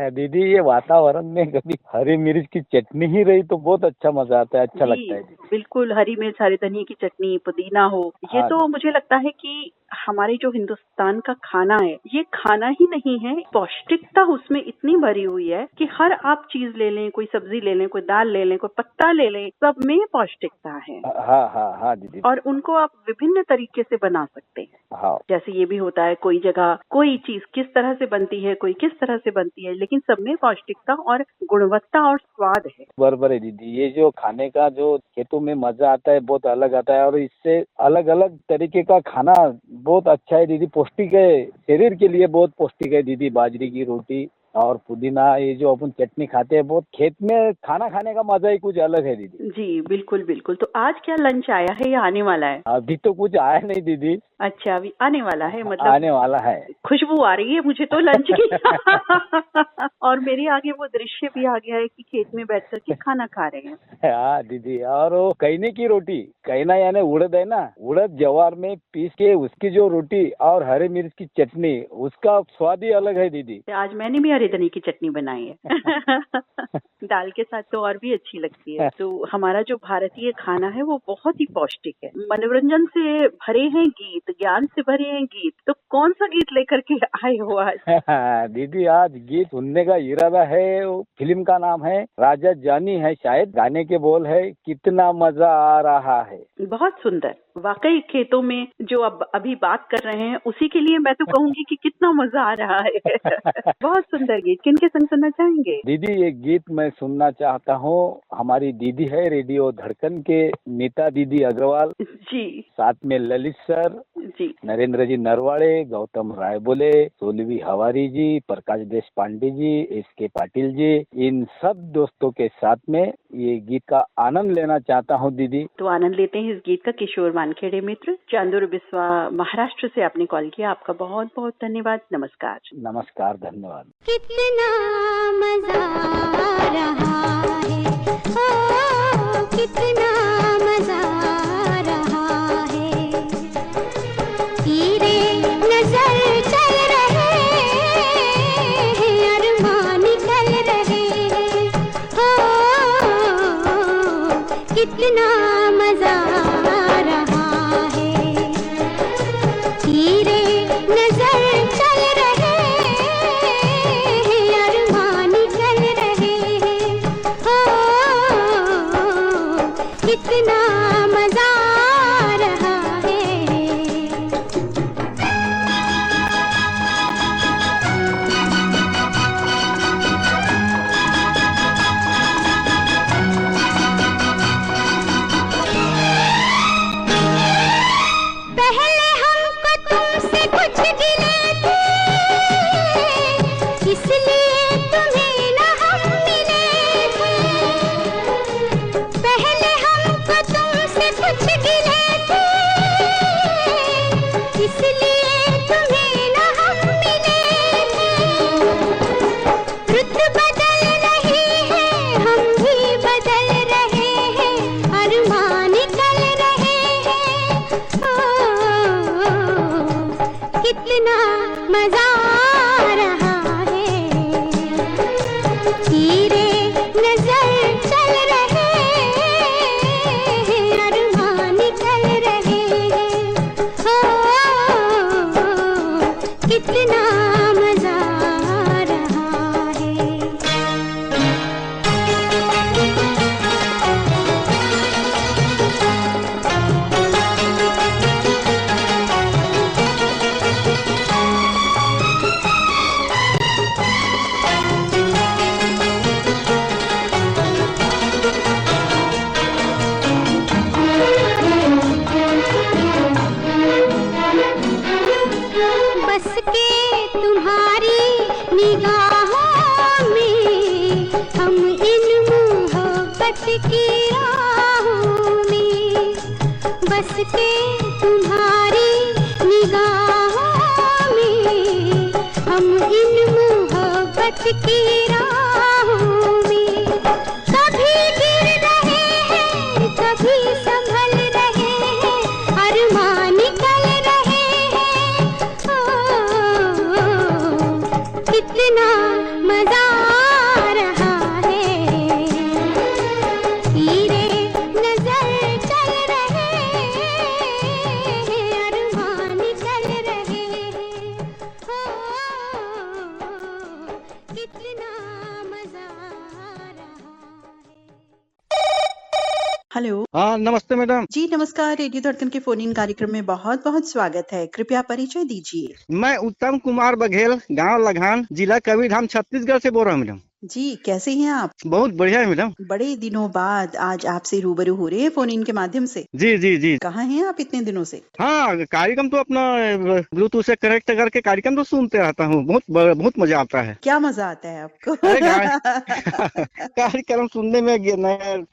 दीदी ये वातावरण में कभी हरी मिर्च की चटनी ही रही तो बहुत अच्छा मजा आता है, अच्छा लगता है। बिल्कुल, हरी मिर्च, हरी धनिया की चटनी, पुदीना हो, ये तो मुझे लगता है कि हमारे जो हिंदुस्तान का खाना है, ये खाना ही नहीं है, पौष्टिकता उसमें इतनी भरी हुई है कि हर आप चीज ले लें, कोई सब्जी ले लें, कोई दाल ले लें, कोई पत्ता ले लें, सब में पौष्टिकता है। हाँ हाँ हाँ दीदी। और उनको आप विभिन्न तरीके से बना सकते हैं। हाँ। जैसे ये भी होता है, कोई जगह कोई चीज किस तरह से बनती है, कोई किस तरह से बनती है, लेकिन सब में पौष्टिकता और गुणवत्ता और स्वाद है। बराबर है दीदी, ये जो खाने का जो खेतों में मजा आता है बहुत अलग आता है, और इससे अलग अलग तरीके का खाना बहुत अच्छा है दीदी, पौष्टिक है, शरीर के लिए बहुत पौष्टिक है दीदी। बाजरे की रोटी और पुदीना, ये जो अपन चटनी खाते हैं, बहुत खेत में खाना खाने का मजा ही कुछ अलग है दीदी। जी बिल्कुल बिल्कुल। तो आज क्या लंच आया है या आने वाला है? अभी तो कुछ आया नहीं दीदी। अच्छा, अभी आने वाला है, मतलब आने वाला है। खुशबू आ रही है मुझे तो लंच की और मेरे आगे वो दृश्य भी आ गया है कि खेत में बैठ कर के खाना खा रहे हैं। हाँ दीदी, और वो कहने की रोटी, कहना यानी उड़द है ना, उड़द जवार में पीस के उसकी जो रोटी और हरी मिर्च की चटनी, उसका स्वाद ही अलग है दीदी। आज मैंने भी हरी धनिया की चटनी बनाई है दाल के साथ तो और भी अच्छी लगती है। तो हमारा जो भारतीय खाना है वो बहुत ही पौष्टिक है, मनोरंजन से भरे हैं गीत, ज्ञान से भरे हैं गीत। तो कौन सा गीत लेकर के आए हो आज? दीदी आज गीत सुनने का इरादा है, फिल्म का नाम है राजा जानी है, शायद गाने के बोल है कितना मजा आ रहा है। बहुत सुंदर, वाकई खेतों में जो अब अभी बात कर रहे हैं उसी के लिए मैं तो कहूंगी कि कितना मजा आ रहा है। बहुत सुंदर गीत, किनके संग सुनना चाहेंगे? दीदी ये गीत मैं सुनना चाहता हूँ, हमारी दीदी है रेडियो धड़कन के नीता दीदी अग्रवाल जी, साथ में ललित सर जी, नरेंद्र जी नरवाड़े, गौतम राय बोले, सोलवी हवारी जी, प्रकाश देश पांडे जी, SK पाटिल जी, इन सब दोस्तों के साथ में ये गीत का आनंद लेना चाहता हूँ दीदी। तो आनंद लेते हैं इस गीत का। किशोर वानखेड़े मित्र, चांदूर बिस्वा महाराष्ट्र से आपने कॉल किया, आपका बहुत बहुत धन्यवाद। नमस्कार। नमस्कार, धन्यवाद। कितना मजा आ रहा है, ओ कितना मजा आ रहा है, तीरे नजर चल रहे हैं, अरमान निकल रहे हैं, ओ कितना मजा आ रहा है, तीरे नजर चल रहे हैं, अरमान निकल रहे मोहब्बत की राहों में बस के तुम्हारी निगाहों में हम इन मोहब्बत की राहों में कभी गिर रहे हैं कभी संभल रहे हैं अरमान निकल रहे हैं कितना मजा आ रहा है तीरे नजर चल रहे हैं अरमान निकल रहे हैं कितना मजा आ रहा है। हेलो। हाँ नमस्ते मैडम। जी नमस्कार, रेडियो धड़कन के फोन इन कार्यक्रम में बहुत बहुत स्वागत है। कृपया परिचय दीजिए। मैं उत्तम कुमार बघेल, गांव लगान, जिला कबीरधाम, छत्तीसगढ़ से बोल रहा हूँ मैडम। जी कैसे हैं आप? बहुत बढ़िया है मैडम। बड़े दिनों बाद आज आपसे रूबरू हो रहे हैं फोन इन के माध्यम से। जी जी जी। कहाँ हैं आप इतने दिनों से? हाँ कार्यक्रम तो अपना ब्लूटूथ से कनेक्ट करके कार्यक्रम तो सुनते रहता हूँ, बहुत मजा आता है। क्या मजा आता है आपको? कार्यक्रम सुनने में,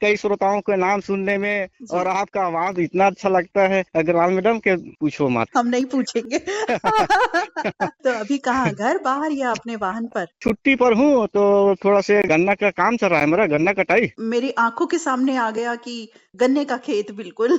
कई श्रोताओं के नाम सुनने में और आपका आवाज इतना अच्छा लगता है अग्रवाल मैडम के पूछो मत। हम नहीं पूछेंगे। तो अभी कहाँ, घर बाहर या अपने वाहन पर? छुट्टी पर हूँ तो थोड़ा से गन्ना का काम चल रहा है मेरा, गन्ना कटाई। मेरी आंखों के सामने आ गया कि गन्ने का खेत बिल्कुल।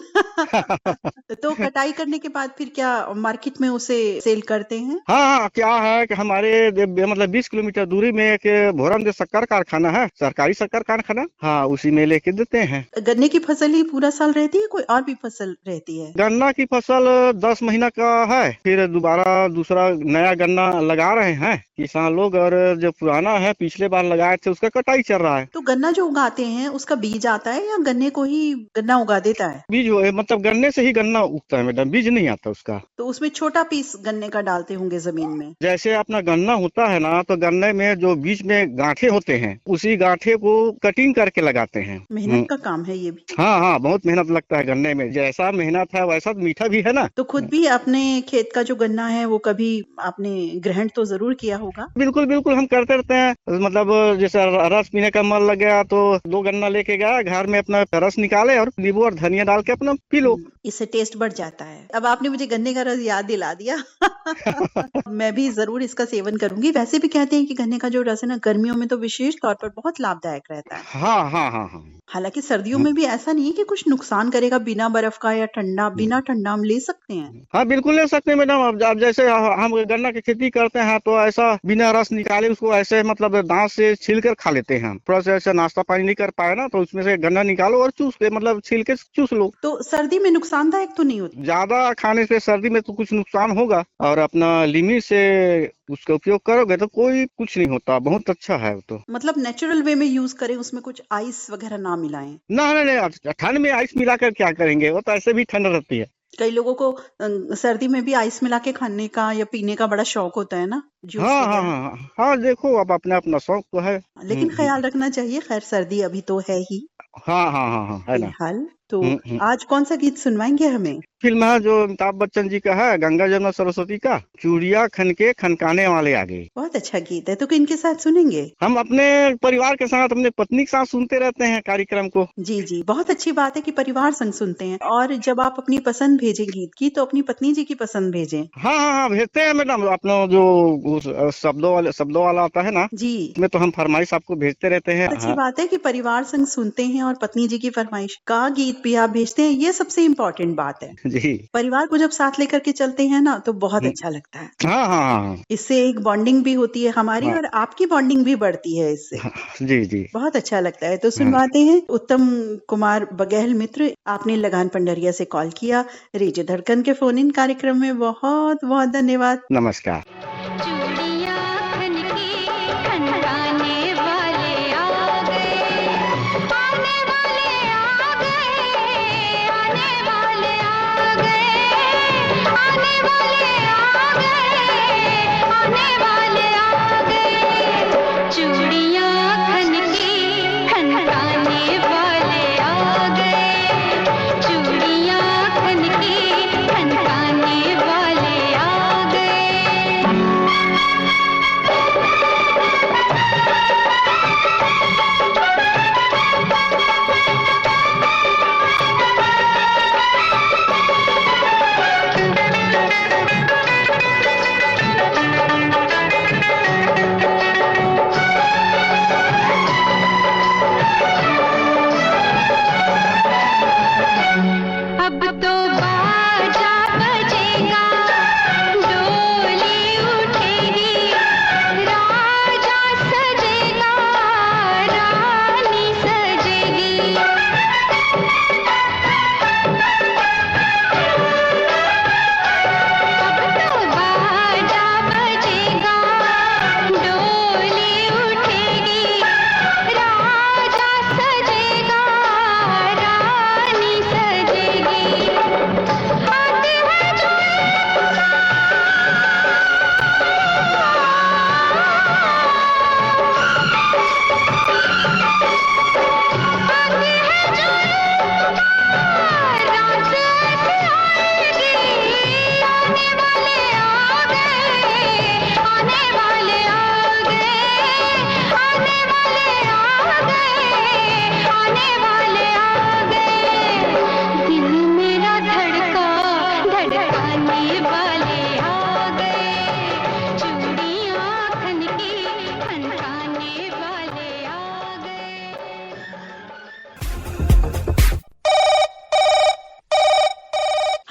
तो कटाई करने के बाद फिर क्या मार्केट में उसे सेल करते हैं? हाँ क्या है कि हमारे मतलब 20 किलोमीटर दूरी में एक भोरम शक्कर कारखाना है, सरकारी शक्कर कारखाना, हाँ उसी में लेके देते हैं। गन्ने की फसल ही पूरा साल रहती है, कोई और भी फसल रहती है? गन्ना की फसल 10 महीना का है, फिर दोबारा दूसरा नया गन्ना लगा रहे हैं किसान लोग, और जो पुराना है पिछले बार लगाए थे उसका कटाई चल रहा है। तो गन्ना जो उगाते हैं उसका बीज आता है या गन्ने को ही गन्ना उगा देता है? बीज मतलब गन्ने से ही गन्ना उगता है मैडम, बीज नहीं आता उसका। तो उसमें छोटा पीस गन्ने का डालते होंगे जमीन में। जैसे अपना गन्ना होता है ना, तो गन्ने में जो बीच में गांठे होते हैं उसी गांठे को कटिंग करके लगाते हैं। मेहनत का काम है ये भी। हाँ बहुत मेहनत लगता है गन्ने में, जैसा मेहनत है वैसा मीठा भी है ना। तो खुद भी अपने खेत का जो गन्ना है वो कभी आपने ग्रहण तो जरूर किया होगा? बिल्कुल बिल्कुल हम करते रहते हैं, मतलब जैसे रस पीने का मन लग गया तो 2 गन्ना लेके गया, घर में अपना रस निकाले और नींबू और धनिया डाल के अपना पी लो। इससे टेस्ट बढ़ जाता है। अब आपने मुझे गन्ने का रस याद दिला दिया। मैं भी जरूर इसका सेवन करूंगी। वैसे भी कहते हैं कि गन्ने का जो रस है ना, गर्मियों में तो विशेष तौर पर बहुत लाभदायक रहता है। हाँ। हालांकि सर्दियों में भी ऐसा नहीं है कि कुछ नुकसान करेगा, बिना बर्फ का या ठंडा, बिना ठंडा हम ले सकते हैं। हाँ बिल्कुल ले सकते हैं मैडम। अब जैसे हम गन्ना की खेती करते हैं तो ऐसा बिना रस निकाले उसको ऐसे मतलब दांत से छील कर खा लेते हैं। थोड़ा सा ऐसा नाश्ता पानी नहीं कर पाए ना तो उसमें से गन्ना निकालो और चूस के मतलब छील के चूस लो। तो सर्दी में नुकसानदायक तो नहीं होती? ज्यादा खाने से सर्दी में तो कुछ नुकसान होगा, और अपना लिमिट से उसका उपयोग करोगे तो कोई कुछ नहीं होता, बहुत अच्छा है वो तो। मतलब नेचुरल वे में यूज करें, उसमें कुछ आइस वगैरह ना मिलाएं? नहीं, ठंड में आइस मिलाकर क्या करेंगे, वो तो ऐसे भी ठंड रहती है। कई लोगों को सर्दी में भी आइस मिला के खाने का या पीने का बड़ा शौक होता है ना, जूस वगैरह। हाँ देखो अब अपना अपना शौक तो है, लेकिन ख्याल रखना चाहिए। खैर सर्दी अभी तो है ही। हाँ है ना। फिलहाल तो आज कौन सा गीत सुनवाएंगे हमें? फिल्म है जो अमिताभ बच्चन जी का है, गंगा जमुना सरस्वती का, चूड़िया खनके खनकाने वाले आगे। बहुत अच्छा गीत है। तो किनके साथ सुनेंगे? हम अपने परिवार के साथ, अपने पत्नी के साथ सुनते रहते हैं कार्यक्रम को। जी बहुत अच्छी बात है कि परिवार संग सुनते हैं। और जब आप अपनी पसंद भेजें गीत की तो अपनी पत्नी जी की पसंद भेजें। हाँ भेजते हैं मैडम। अपना जो शब्दों वाला आता है ना जी, इसमें तो हम फरमाइश आपको भेजते रहते हैं। अच्छी बात है कि परिवार संग सुनते हैं और पत्नी जी की फरमाइश का गीत भी आप भेजते हैं, ये सबसे इम्पोर्टेंट बात है। जी, परिवार को जब साथ लेकर के चलते हैं ना तो बहुत अच्छा लगता है। हाँ। इससे एक बॉन्डिंग भी होती है हमारी, और आपकी बॉन्डिंग भी बढ़ती है इससे। जी बहुत अच्छा लगता है। तो सुनवाते हैं उत्तम कुमार बघेल मित्र, आपने लगान पंडरिया से कॉल किया। रेडियो धड़कन के फोन इन कार्यक्रम में बहुत बहुत धन्यवाद। नमस्कार। चूड़ियां खनकी खनकाने वाले आ गए, आने वाले आ गए, आने वाले आ गए, आने वाले आ गए, आने वाले आ गए। चूड़ियां खनकी खनकाने वाले आ गए, चूड़ियां खनकी खनकाने वाले आ गए।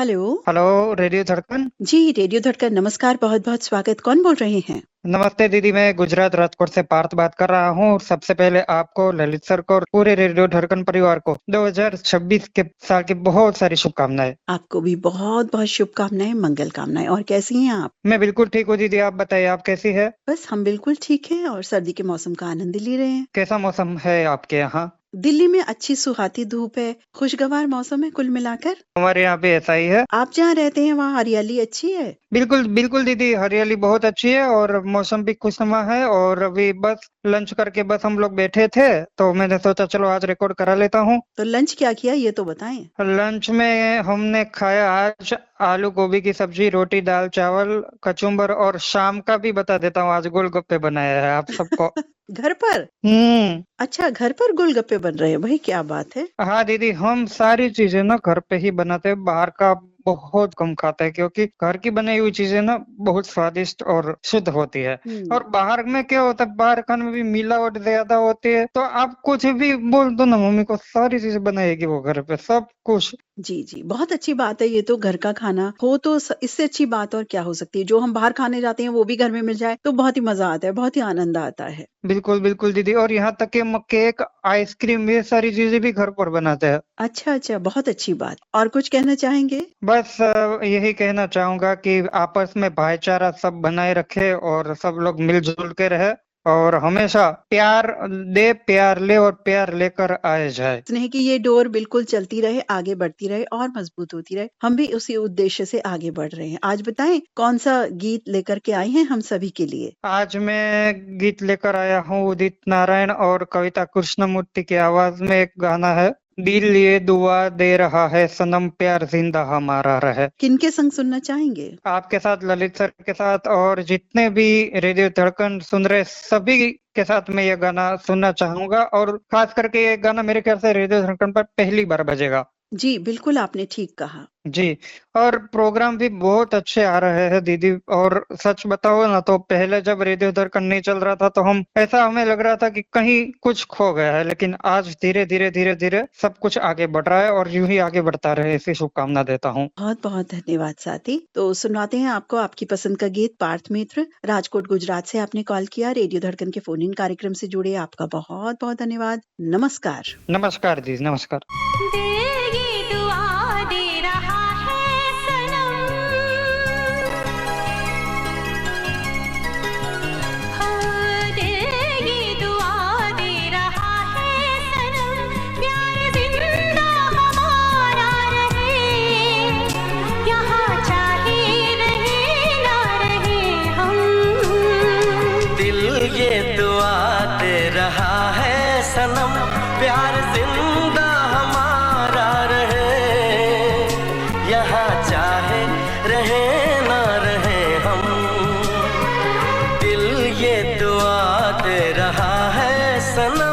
हेलो। हेलो, रेडियो धड़कन। जी रेडियो धड़कन, नमस्कार, बहुत बहुत स्वागत। कौन बोल रहे हैं? नमस्ते दीदी, मैं गुजरात राजकोट से पार्थ बात कर रहा हूँ। सबसे पहले आपको, ललित सर को और पूरे रेडियो धड़कन परिवार को 2026 के साल की बहुत सारी शुभकामनाएं। आपको भी बहुत बहुत शुभकामनाएं, मंगल कामनाएं। और कैसी हैं आप? मैं बिल्कुल ठीक हूँ दीदी, आप बताइए आप कैसी है? बस हम बिल्कुल ठीक हैं और सर्दी के मौसम का आनंद ले रहे हैं। कैसा मौसम है आपके यहाँ? दिल्ली में अच्छी सुहाती धूप है, खुशगवार मौसम है कुल मिलाकर। हमारे यहाँ पे ऐसा ही है। आप जहाँ रहते हैं वहाँ हरियाली अच्छी है? बिल्कुल बिल्कुल दीदी, हरियाली बहुत अच्छी है और मौसम भी खुशनुमा है। और अभी बस लंच करके बस हम लोग बैठे थे, तो मैंने सोचा चलो आज रिकॉर्ड करा लेता हूँ। तो लंच क्या किया ये तो बताएं। लंच में हमने खाया आज आलू गोभी की सब्जी, रोटी, दाल, चावल, कचुम्बर और शाम का भी बता देता हूँ, आज गोलगप्पे बनाया है आप सबको। घर पर? अच्छा, घर पर गोलगप्पे बन रहे हैं, भाई क्या बात है। हाँ दीदी, हम सारी चीजें ना घर पे ही बनाते हैं, बाहर का बहुत कम खाते हैं, क्योंकि घर की बनाई हुई चीजें ना बहुत स्वादिष्ट और शुद्ध होती है। और बाहर में क्या होता है, बाहर खाने में भी मिलावट ज्यादा होती है। तो आप कुछ भी बोल दो ना मम्मी को, सारी चीजें बनाएगी वो घर पे, सब कुछ। जी जी, बहुत अच्छी बात है। ये तो घर का खाना हो तो इससे अच्छी बात और क्या हो सकती है। जो हम बाहर खाने जाते हैं वो भी घर में मिल जाए तो बहुत ही मजा आता है, बहुत ही आनंद आता है। बिल्कुल बिल्कुल दीदी, और यहाँ तक कि केक, आइसक्रीम, ये सारी चीजें भी घर पर बनाते हैं। अच्छा अच्छा, बहुत अच्छी बात। और कुछ कहना चाहेंगे? बस यही कहना चाहूंगा कि आपस में भाईचारा सब बनाए रखे और सब लोग मिलजुल के रहे और हमेशा प्यार दे, प्यार ले और प्यार लेकर आए जाए। स्नेह की ये डोर बिल्कुल चलती रहे, आगे बढ़ती रहे और मजबूत होती रहे। हम भी उसी उद्देश्य से आगे बढ़ रहे हैं। आज बताएं कौन सा गीत लेकर के आए हैं हम सभी के लिए? आज मैं गीत लेकर आया हूँ उदित नारायण और कविता कृष्णमूर्ति की आवाज में। एक गाना है, दिल ये दुआ दे रहा है सनम, प्यार जिंदा हमारा रहे। किनके संग सुनना चाहेंगे? आपके साथ, ललित सर के साथ, और जितने भी रेडियो धड़कन सुन रहे सभी के साथ मैं ये गाना सुनना चाहूंगा। और खास करके ये गाना मेरे ख्याल से रेडियो धड़कन पर पहली बार बजेगा। जी बिल्कुल, आपने ठीक कहा। जी, और प्रोग्राम भी बहुत अच्छे आ रहे हैं दीदी। और सच बताओ ना तो पहले जब रेडियो धड़कन नहीं चल रहा था तो हमें लग रहा था कि कहीं कुछ खो गया है, लेकिन आज धीरे धीरे धीरे धीरे सब कुछ आगे बढ़ रहा है और यूं ही आगे बढ़ता रहे, ऐसी शुभकामना देता हूँ। बहुत बहुत धन्यवाद साथी। तो सुनाते हैं आपको आपकी पसंद का गीत। पार्थ मित्र, राजकोट गुजरात से आपने कॉल किया। रेडियो धड़कन के फोन इन कार्यक्रम से जुड़े आपका बहुत बहुत धन्यवाद। नमस्कार। नमस्कार दीदी, नमस्कार। सनम प्यार जिंदा हमारा रहे, यहाँ चाहे रहे ना रहे हम। दिल ये दुआ दे रहा है सनम।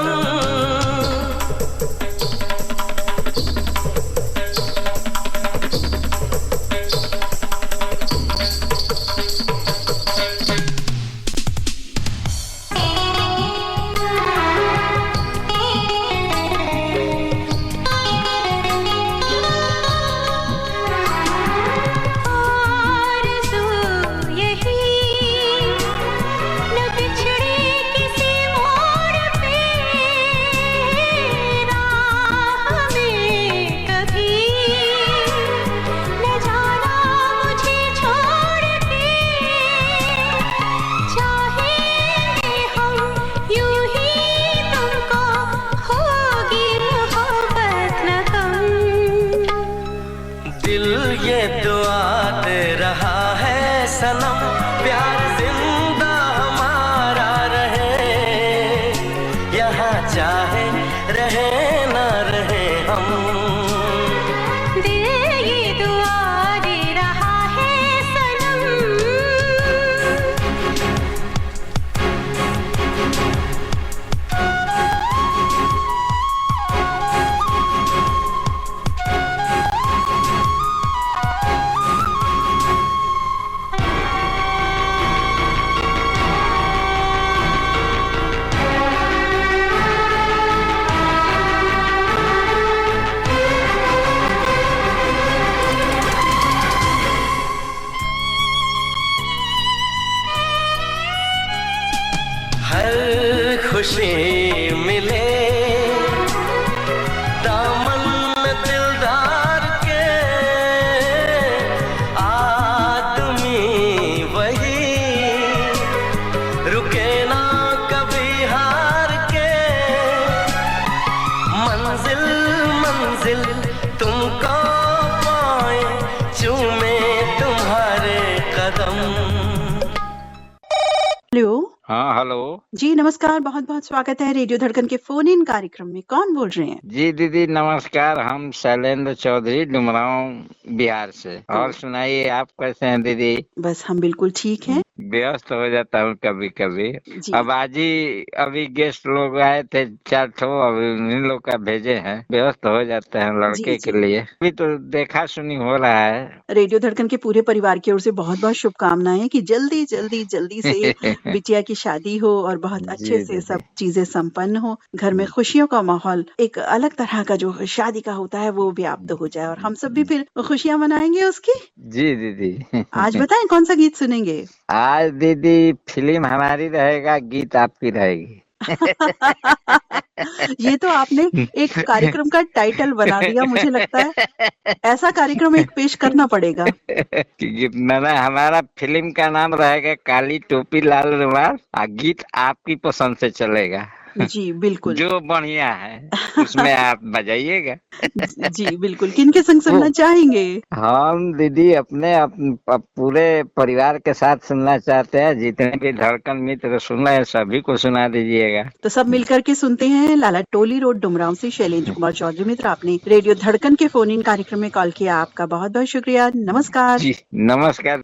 सनम प्यार जिंदा हमारा रहे, यहाँ चाहे रहे ना रहे हम। दिल ये दुआ दे रहा है सनम। हाँ हेलो। जी नमस्कार, बहुत बहुत स्वागत है रेडियो धड़कन के फोन इन कार्यक्रम में। कौन बोल रहे हैं? जी दीदी नमस्कार, हम शैलेंद्र चौधरी डुमरांव बिहार से। और सुनाइए आप कैसे हैं दीदी? बस हम बिल्कुल ठीक हैं। व्यस्त हो जाता हूँ कभी कभी। जी। अब आज ही अभी गेस्ट लोग आए थे 4 ठो, अभी उन्हीं लोग का भेजे हैं। व्यस्त हो जाते हैं लड़के के लिए। अभी तो देखा सुनी हो रहा है। रेडियो धड़कन के पूरे परिवार की ओर से बहुत बहुत शुभकामनाएं कि जल्दी जल्दी जल्दी से बिटिया की शादी हो और बहुत अच्छे से सब चीजें संपन्न हो। घर में खुशियों का माहौल, एक अलग तरह का जो शादी का होता है वो व्याप्त हो जाए और हम सब भी फिर खुशियां मनाएंगे उसकी। जी दीदी। आज बताएं कौन सा गीत सुनेंगे? आज दीदी फिल्म हमारी रहेगा, गीत आपकी रहेगी। ये तो आपने एक कार्यक्रम का टाइटल बना दिया। मुझे लगता है ऐसा कार्यक्रम एक पेश करना पड़ेगा। ना हमारा फिल्म का नाम रहेगा काली टोपी लाल रुमाल, गीत आपकी पसंद से चलेगा। जी बिल्कुल, जो बढ़िया है उसमें आप बजाइएगा। जी बिल्कुल। किनके संग सुनना चाहेंगे? हम दीदी अपने पूरे परिवार के साथ सुनना चाहते हैं। जितने भी धड़कन मित्र सुन रहे हैं सभी को सुना दीजिएगा। तो सब मिलकर के सुनते हैं। लाला टोली रोड डुमरांव से शैलेंद्र कुमार चौधरी मित्र, आपने रेडियो धड़कन के फोन इन कार्यक्रम में कॉल किया, आपका बहुत बहुत शुक्रिया। नमस्कार। जी नमस्कार।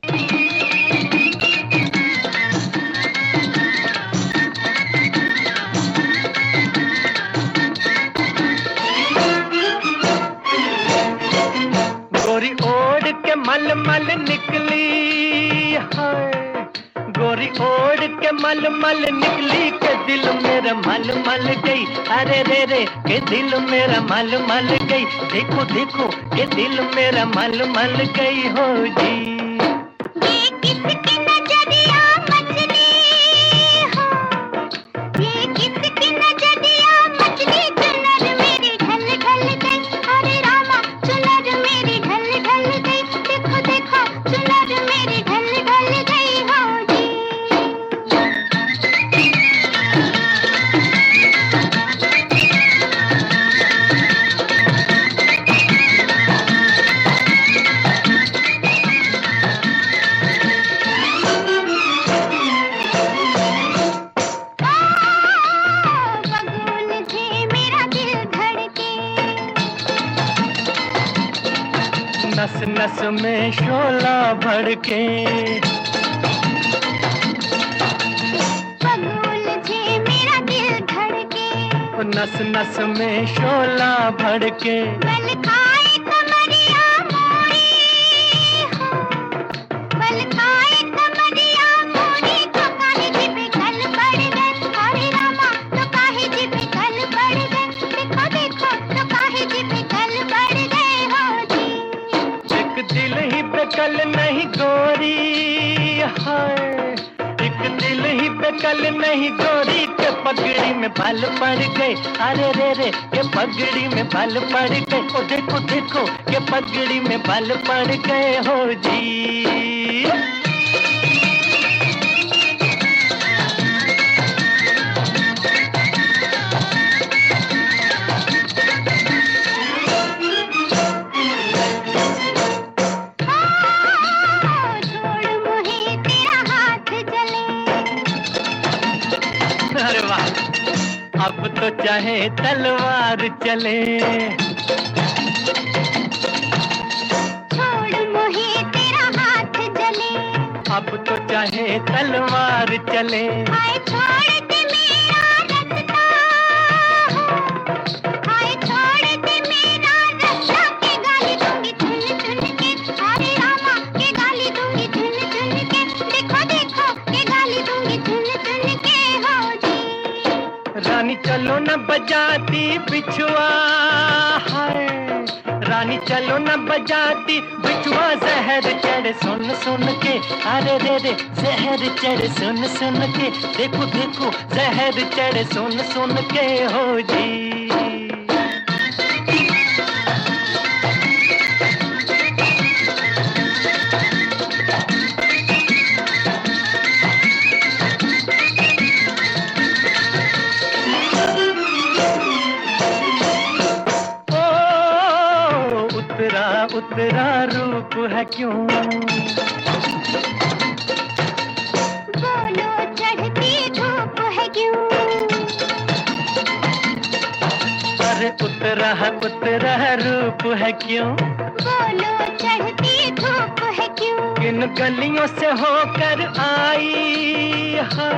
गोरी ओढ़ के मल मल निकली है, गोरी ओढ़ के मल मल निकली के दिल मेरा मल मल गई। अरे रे रे के दिल मेरा मल मल गई। देखो देखो के दिल मेरा मल मल गई हो जी। नस नस में शोला भड़के, बगुल से मेरा दिल धड़के। नस नस में शोला भड़के, बल खाए कमरिया मोरी हो, बल खाए कमरिया मोरी। तो काहे जी पे गल पड़ गए, अरे रामा तो काहे जी पे गल पड़ गए। देखो देखो तो काहे जी पे गल पड़ गए हो जी। एक दिल ही पे कल नहीं गोरी है, एक दिल ही पे कल नहीं गोरी के पगड़ी में बाल पड़ गए। अरे रे रे के पगड़ी में बाल पड़ गए। ओ देखो देखो के पगड़ी में बाल पड़ गए हो जी। अब तो चाहे तलवार चले, छोड़ मोहे तेरा हाथ जले। अब तो चाहे तलवार चले, हाय छोड़ दे मेरा रास्ता, हाय छोड़ दे मेरा रास्ता। के गाली दूंगी चुन चुन के, अरे रामा के गाली दूंगी चुन चुन के। देखो देखो के गाली दूंगी चुन चुन के हो जी। रानी चलो न बजाती बिछुआ है, रानी चलो न बजाती बिछुआ। जहर चढ़ सुन सुन के, अरे रे रे जहर चढ़ सुन सुन के। देखो देखो जहर चढ़ सुन सुन के हो जी। उतरा रूप है क्यों, बोलो चढ़ती धूप है क्यों? अरे उतरा रूप है क्यों? बोलो चढ़ती धूप है क्यों? किन गलियों से होकर आई है,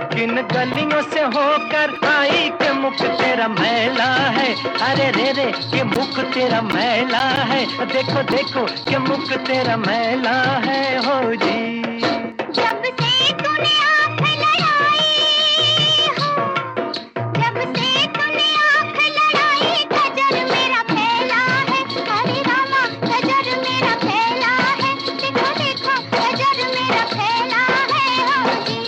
किन गलियों से होकर आई के मुख तेरा मैला है। अरे रे रे के मुख तेरा मैला है, देखो देखो के मुख तेरा मैला है हो जी। जब से तूने आँख लड़ाई हो, जब से तूने आँख लड़ाई, गजर मेरा फैला है। हरे रामा गजर मेरा फैला है, देखो देखो गजर मेरा फैला है हो जी।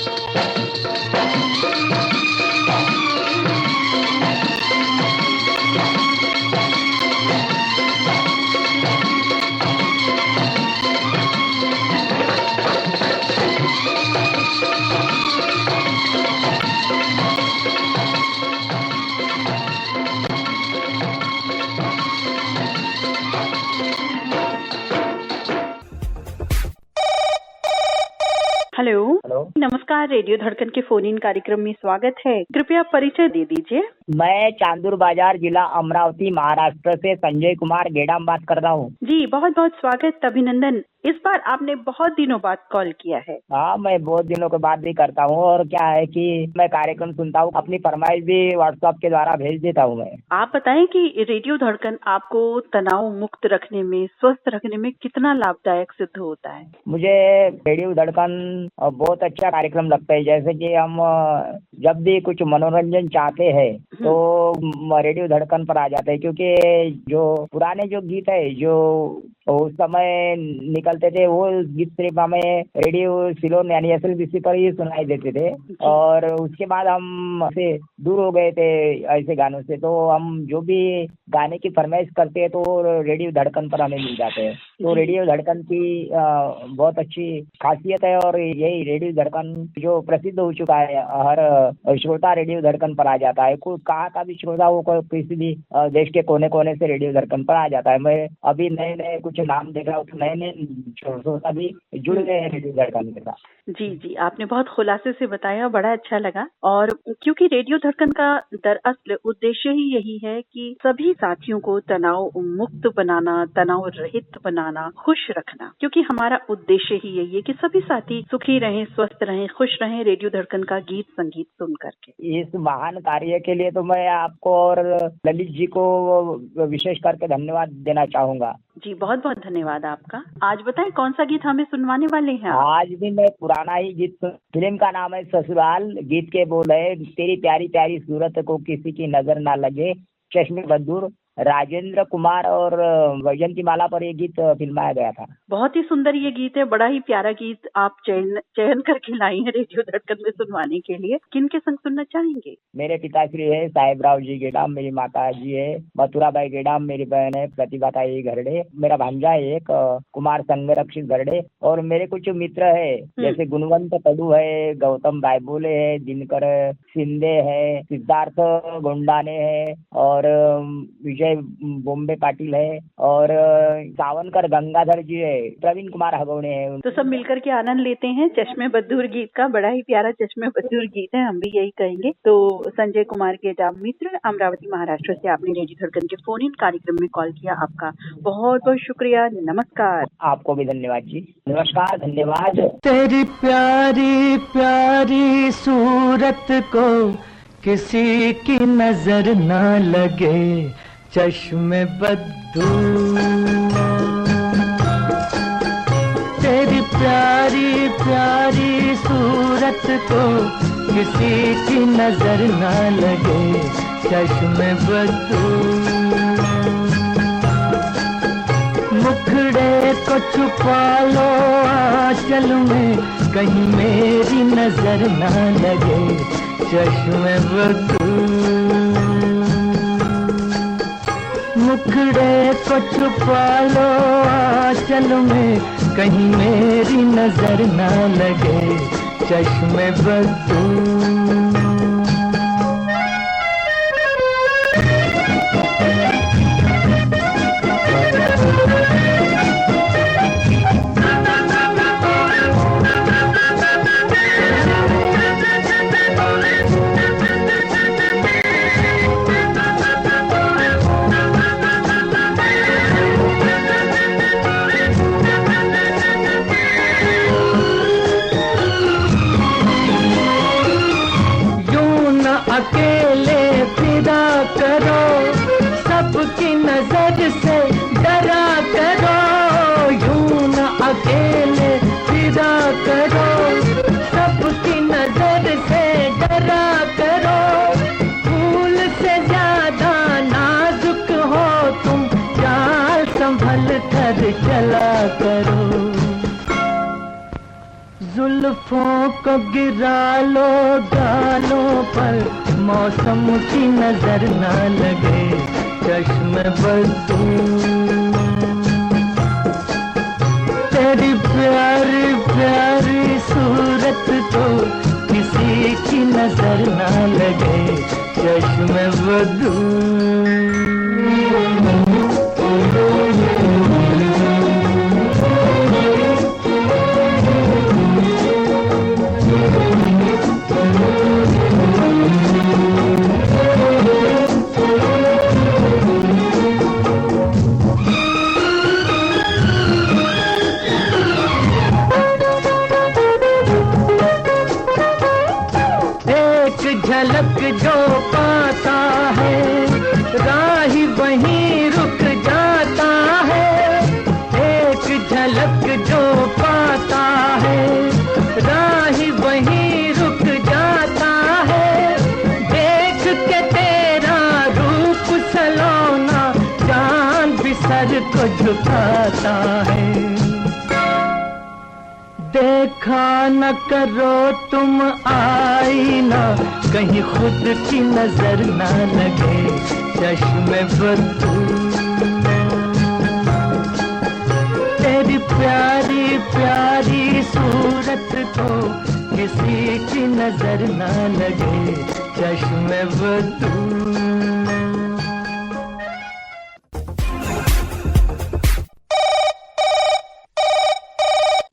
हेलो। नमस्कार, रेडियो धड़कन के फोन इन कार्यक्रम में स्वागत है। कृपया परिचय दे दीजिए। मैं चांदूर बाजार, जिला अमरावती, महाराष्ट्र से संजय कुमार गेडाम बात कर रहा हूँ। जी बहुत बहुत स्वागत, अभिनंदन। इस बार आपने बहुत दिनों बाद कॉल किया है। हाँ, मैं बहुत दिनों के बाद भी करता हूँ, और क्या है कि मैं कार्यक्रम सुनता हूँ, अपनी फरमाइश भी व्हाट्सएप के द्वारा भेज देता हूँ मैं। आप बताएं कि रेडियो धड़कन आपको तनाव मुक्त रखने में, स्वस्थ रखने में कितना लाभदायक सिद्ध होता है? मुझे रेडियो धड़कन बहुत अच्छा कार्यक्रम लगता है। जैसे कि हम जब भी कुछ मनोरंजन चाहते हैं तो रेडियो धड़कन पर आ जाते हैं, क्योंकि जो पुराने जो गीत है जो उस समय निकलते थे, वो गीत सिर्फ हमें रेडियो सिलोन यानी SLBC पर ही सुनाई देते थे, और उसके बाद हम से दूर हो गए थे ऐसे गानों से। तो हम जो भी गाने की फरमाइश करते हैं तो रेडियो धड़कन पर हमें मिल जाते हैं। तो रेडियो धड़कन की बहुत अच्छी खासियत है, और यही रेडियो धड़कन जो प्रसिद्ध हो चुका है, हर श्रोता रेडियो धड़कन पर आ जाता है। कोई कहाँ का भी श्रोता हो, कोई किसी भी देश के कोने कोने से रेडियो धड़कन पर आ जाता है। मैं अभी नए नए कुछ नाम देख रहा हूँ, तो नए नए श्रोता भी जुड़ गए हैं रेडियो धड़कन के साथ। जी, आपने बहुत खुलासे से बताया, बड़ा अच्छा लगा। और क्योंकि रेडियो धड़कन का दरअसल उद्देश्य ही यही है कि सभी साथियों को तनाव मुक्त बनाना, तनाव रहित बनाना, खुश रखना, क्योंकि हमारा उद्देश्य ही यही है कि सभी साथी सुखी रहें, स्वस्थ रहें, खुश रहें रेडियो धड़कन का गीत संगीत सुन करके। इस महान कार्य के लिए तो मैं आपको और ललित जी को विशेष करके धन्यवाद देना चाहूँगा। जी बहुत बहुत धन्यवाद आपका। आज बताएं कौन सा गीत हमें सुनवाने वाले हैं आप? आज भी मैं पुराना ही गीत, फिल्म का नाम है ससुराल, गीत के बोल है, तेरी प्यारी प्यारी सूरत को किसी की नजर ना लगे, चश्मे बद्दूर, राजेंद्र कुमार और वैजयंती माला पर ये गीत फिल्माया गया था। बहुत ही सुंदर ये गीत है, बड़ा ही प्यारा गीत आप चयन करके लाई है रेडियो धड़कन में सुनवाने के लिए। किन के संग सुनना चाहेंगे? मेरे पिताश्री है साहेबराव जी गेडाम, मेरी माता जी है मथुराबाई गेडाम, मेरी बहन है प्रतिभाताई घरडे, मेरा भांजा है एक कुमार संगरक्षित घरडे, और मेरे कुछ मित्र है जैसे गुणवंत कड़ू है, गौतम बायबोले है, दिनकर शिंदे है, सिद्धार्थ गोंडाने है, और विजय बॉम्बे पाटिल है, और सावनकर गंगाधर जी है, प्रवीण कुमार हगौने है। तो सब मिलकर के आनंद लेते हैं चश्मे बद्दूर गीत का। बड़ा ही प्यारा चश्मे बद्दूर गीत है, हम भी यही कहेंगे। तो संजय कुमार के डाम मित्र, अमरावती महाराष्ट्र से आपने रेडियो धड़कन के फोन इन कार्यक्रम में कॉल किया, आपका बहुत बहुत शुक्रिया। नमस्कार। आपको भी धन्यवाद जी। नमस्कार, धन्यवाद। तेरी प्यारी प्यारी सूरत को किसी की नजर ना लगे, चश्मे बद्दूर, तेरी प्यारी प्यारी सूरत को किसी की नजर ना लगे, चश्मे बद्दूर, मुखड़े को छुपा लो आंचल में, कहीं मेरी नजर ना लगे, चश्मे बद्दूर, मुखड़े को छुपा लो आंचल में, कहीं मेरी नजर ना लगे, चश्मे बद्दूर। चला करो। जुल्फों को गिरा लो गालों पर, मौसम की नजर ना लगे चश्मे बदू। तेरी प्यारी प्यारी सूरत को किसी की नजर ना लगे चश्मे बदू। झलक जो पाता है राही वहीं रुक जाता है। एक झलक जो पाता है राही वहीं रुक जाता है। देख के तेरा रूप सलोना चांद भी सर को झुकाता है। देखा न करो तुम आईना, कहीं खुद की नजर ना लगे चश्मे बदू। तेरी प्यारी प्यारी सूरत को किसी की नजर ना लगे चश्मे बदू।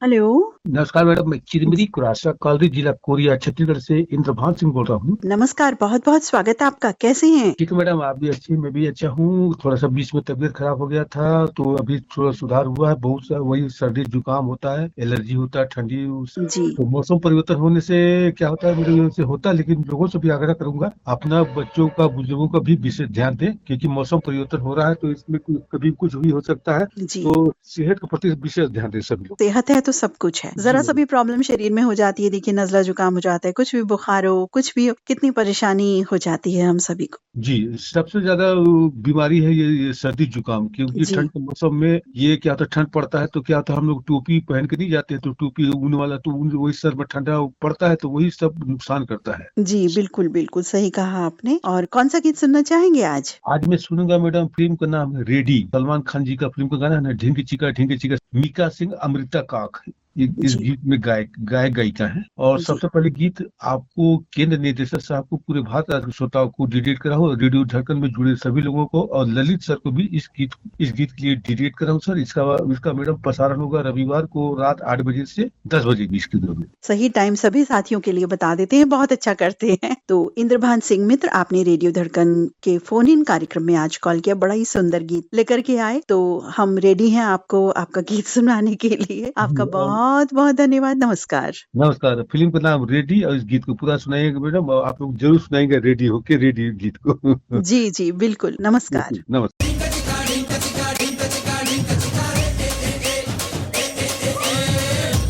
हेलो, नमस्कार मैडम, मैं चिरमिरी कुरासा कॉलरी जिला कोरिया छत्तीसगढ़ से इंद्रभान सिंह बोल रहा हूँ। नमस्कार, बहुत बहुत स्वागत है आपका। कैसे हैं? ठीक है मैडम, आप भी अच्छी, मैं भी अच्छा हूँ। थोड़ा सा बीच में तबीयत खराब हो गया था, तो अभी थोड़ा सुधार हुआ है। बहुत सा वही सर्दी जुकाम होता है, एलर्जी होता है, ठंडी जी। तो मौसम परिवर्तन होने से क्या होता है, मेरे से होता है। लेकिन लोगों से भी आग्रह करूंगा, अपना बच्चों का बुजुर्गों का भी विशेष ध्यान दें, क्योंकि मौसम परिवर्तन हो रहा है, तो इसमें कभी कुछ भी हो सकता है। तो सेहत के प्रति विशेष ध्यान दें सभी लोग। सेहत है तो सब कुछ है। जरा सा भी प्रॉब्लम शरीर में हो जाती है, देखिए नजला जुकाम हो जाता है, कुछ भी बुखार हो, कुछ भी हो, कितनी परेशानी हो जाती है हम सभी को। जी, सबसे ज्यादा बीमारी है ये सर्दी जुकाम, क्योंकि ठंड के मौसम में ये क्या होता है, ठंड पड़ता है तो क्या होता है, हम लोग टोपी पहन के नहीं जाते, तो टोपी ऊन वाला, तो ऊन वही सर में ठंडा पड़ता है, तो वही सब नुकसान करता है। जी बिल्कुल बिल्कुल सही कहा आपने। और कौन सा गीत सुनना चाहेंगे आज? आज मैं सुनूंगा मैडम, फिल्म का नाम है रेडी, सलमान खान जी का फिल्म का गाना है ना, ढिंग चिका, मीका सिंह अमृता काक इस गीत में गायक गायिका है। और सबसे पहले गीत आपको केंद्र निदेशक साहब को, पूरे भारत के श्रोताओं को डेडिकेट करा हो, रेडियो धड़कन में जुड़े सभी लोगों को, और ललित सर को भी इस गीत के लिए डेडिकेट करा हूँ सर। इसका मैडम प्रसारण होगा रविवार को रात 8 बजे से 10 बजे 20 के दौरान। सही टाइम सभी साथियों के लिए बता देते हैं, बहुत अच्छा करते हैं। तो इंद्रभान सिंह मित्र, आपने रेडियो धड़कन के फोन इन कार्यक्रम में आज कॉल किया, बड़ा ही सुंदर गीत लेकर के आए, तो हम रेडी हैं आपको आपका गीत सुनाने के लिए। आपका बहुत बहुत धन्यवाद। नमस्कार। नमस्कार। फिल्म का नाम रेडी, और इस गीत को पूरा सुनाइएगा मैडम, और आप लोग जरूर सुनाएंगे रेडी होके रेडी गीत को। जी जी बिल्कुल। नमस्कार। नमस्कार।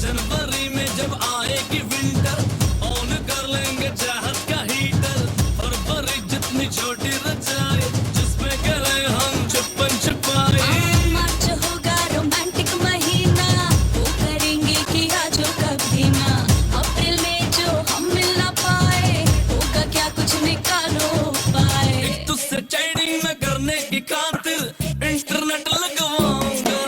जनवरी में जब आएगी विंटर, ऑन कर लेंगे चाहत का हीटर। फरवरी जितनी छोटी रजाई, जिसमें करें हम छुपन छुपाई। मार्च होगा रोमांटिक महीना, वो करेंगे किया जो कभी ना। अप्रैल में जो हम मिल ना पाए, होगा क्या कुछ निकालो पाए। एक दूसरे चैटिंग में करने की खातिर इंटरनेट लगवाऊंगा।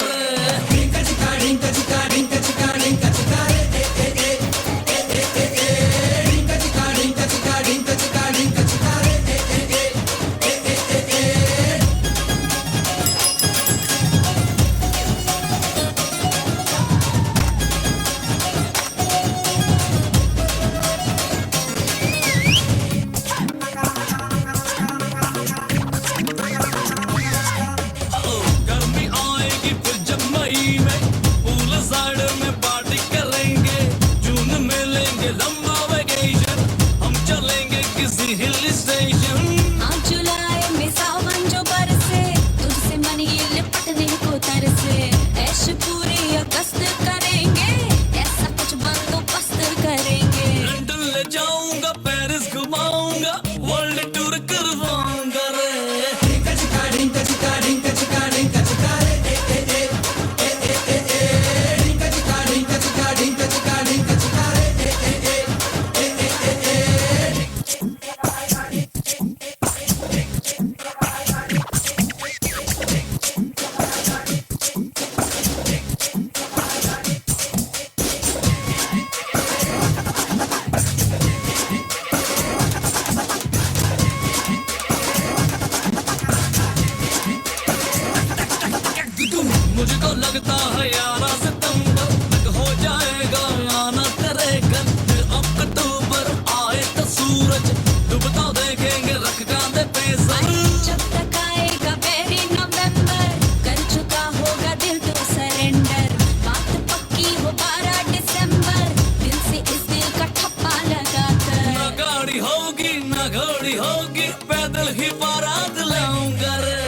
मुझको लगता है 11 सितंबर तक हो जाएगा आना तेरे घर। फिर अक्टूबर आए तो सूरज डूबता देखेंगे रख कांधे पे सर। जब तक आएगा वेरी नवंबर कर चुका होगा दिल तो सरेंडर। बात पक्की हो 12 दिसंबर दिल से इस दिल का ठप्पा लगा कर। ना गाड़ी होगी ना घोड़ी होगी पैदल ही बारात लाऊंगा रे।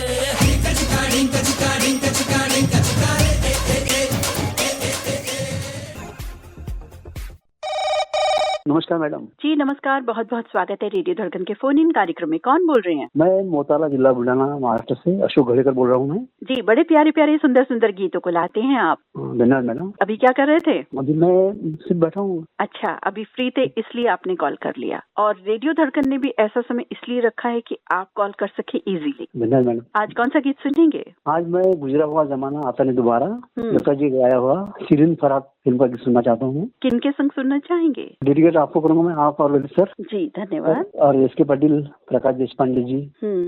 नमस्कार मैडम। जी नमस्कार, बहुत बहुत स्वागत है रेडियो धड़कन के फोन इन कार्यक्रम में। कौन बोल रहे हैं? मैं मोताला जिला बुलढाना महाराष्ट्र से अशोक घड़ेकर बोल रहा हूँ मैं। जी, बड़े प्यारे प्यारे सुंदर सुंदर गीतों को लाते हैं आप। धन्यवाद मैडम। अभी क्या कर रहे थे? अभी मैं सिर्फ बैठा हूँ। अच्छा, अभी फ्री थे इसलिए आपने कॉल कर लिया। और रेडियो धड़कन ने भी ऐसा समय इसलिए रखा है कि आप कॉल कर सके इजीली। धन्यवाद मैडम। आज कौन सा गीत सुनेंगे? आज मैं गुजरा हुआ जमाना आता नहीं दोबारा लता जी गाया हुआ शिरीन फरात फिल्म का गीत सुनना चाहता हूँ। किनके संग सुनना चाहेंगे? डेडिकेट आपको करूँगा मैं, आप और ललित सर। जी धन्यवाद। और एस के पाटिल, प्रकाश देशपांडे जी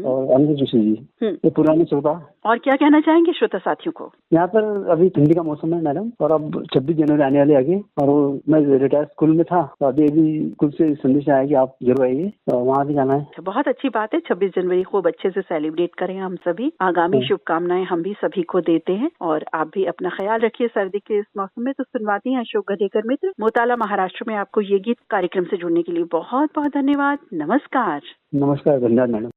और अनिल जोशी जी, ये पुराने श्रोता। और क्या कहना चाहेंगे श्रोता साथियों को? यहाँ पर अभी ठंडी का मौसम है मैडम, और अब 26 जनवरी आने वाले आगे, और मैं रिटायर स्कूल में था तो अभी स्कूल से संदेश आया कि आप जरूर आइए, तो वहाँ भी जाना है। बहुत अच्छी बात है। 26 जनवरी खूब अच्छे से सेलिब्रेट करें हम सभी। आगामी शुभकामनाएं हम भी सभी को देते हैं, और आप भी अपना ख्याल रखिए सर्दी के इस मौसम में। तो सुनवाती हैं अशोक घड़ेकर मित्र, मोताला महाराष्ट्र में आपको ये गीत। कार्यक्रम से जुड़ने के लिए बहुत बहुत धन्यवाद। नमस्कार। नमस्कार, धन्यवाद मैडम।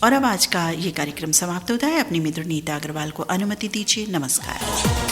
और अब आज का ये कार्यक्रम समाप्त होता है। अपनी मित्र नीता अग्रवाल को अनुमति दीजिए। नमस्कार।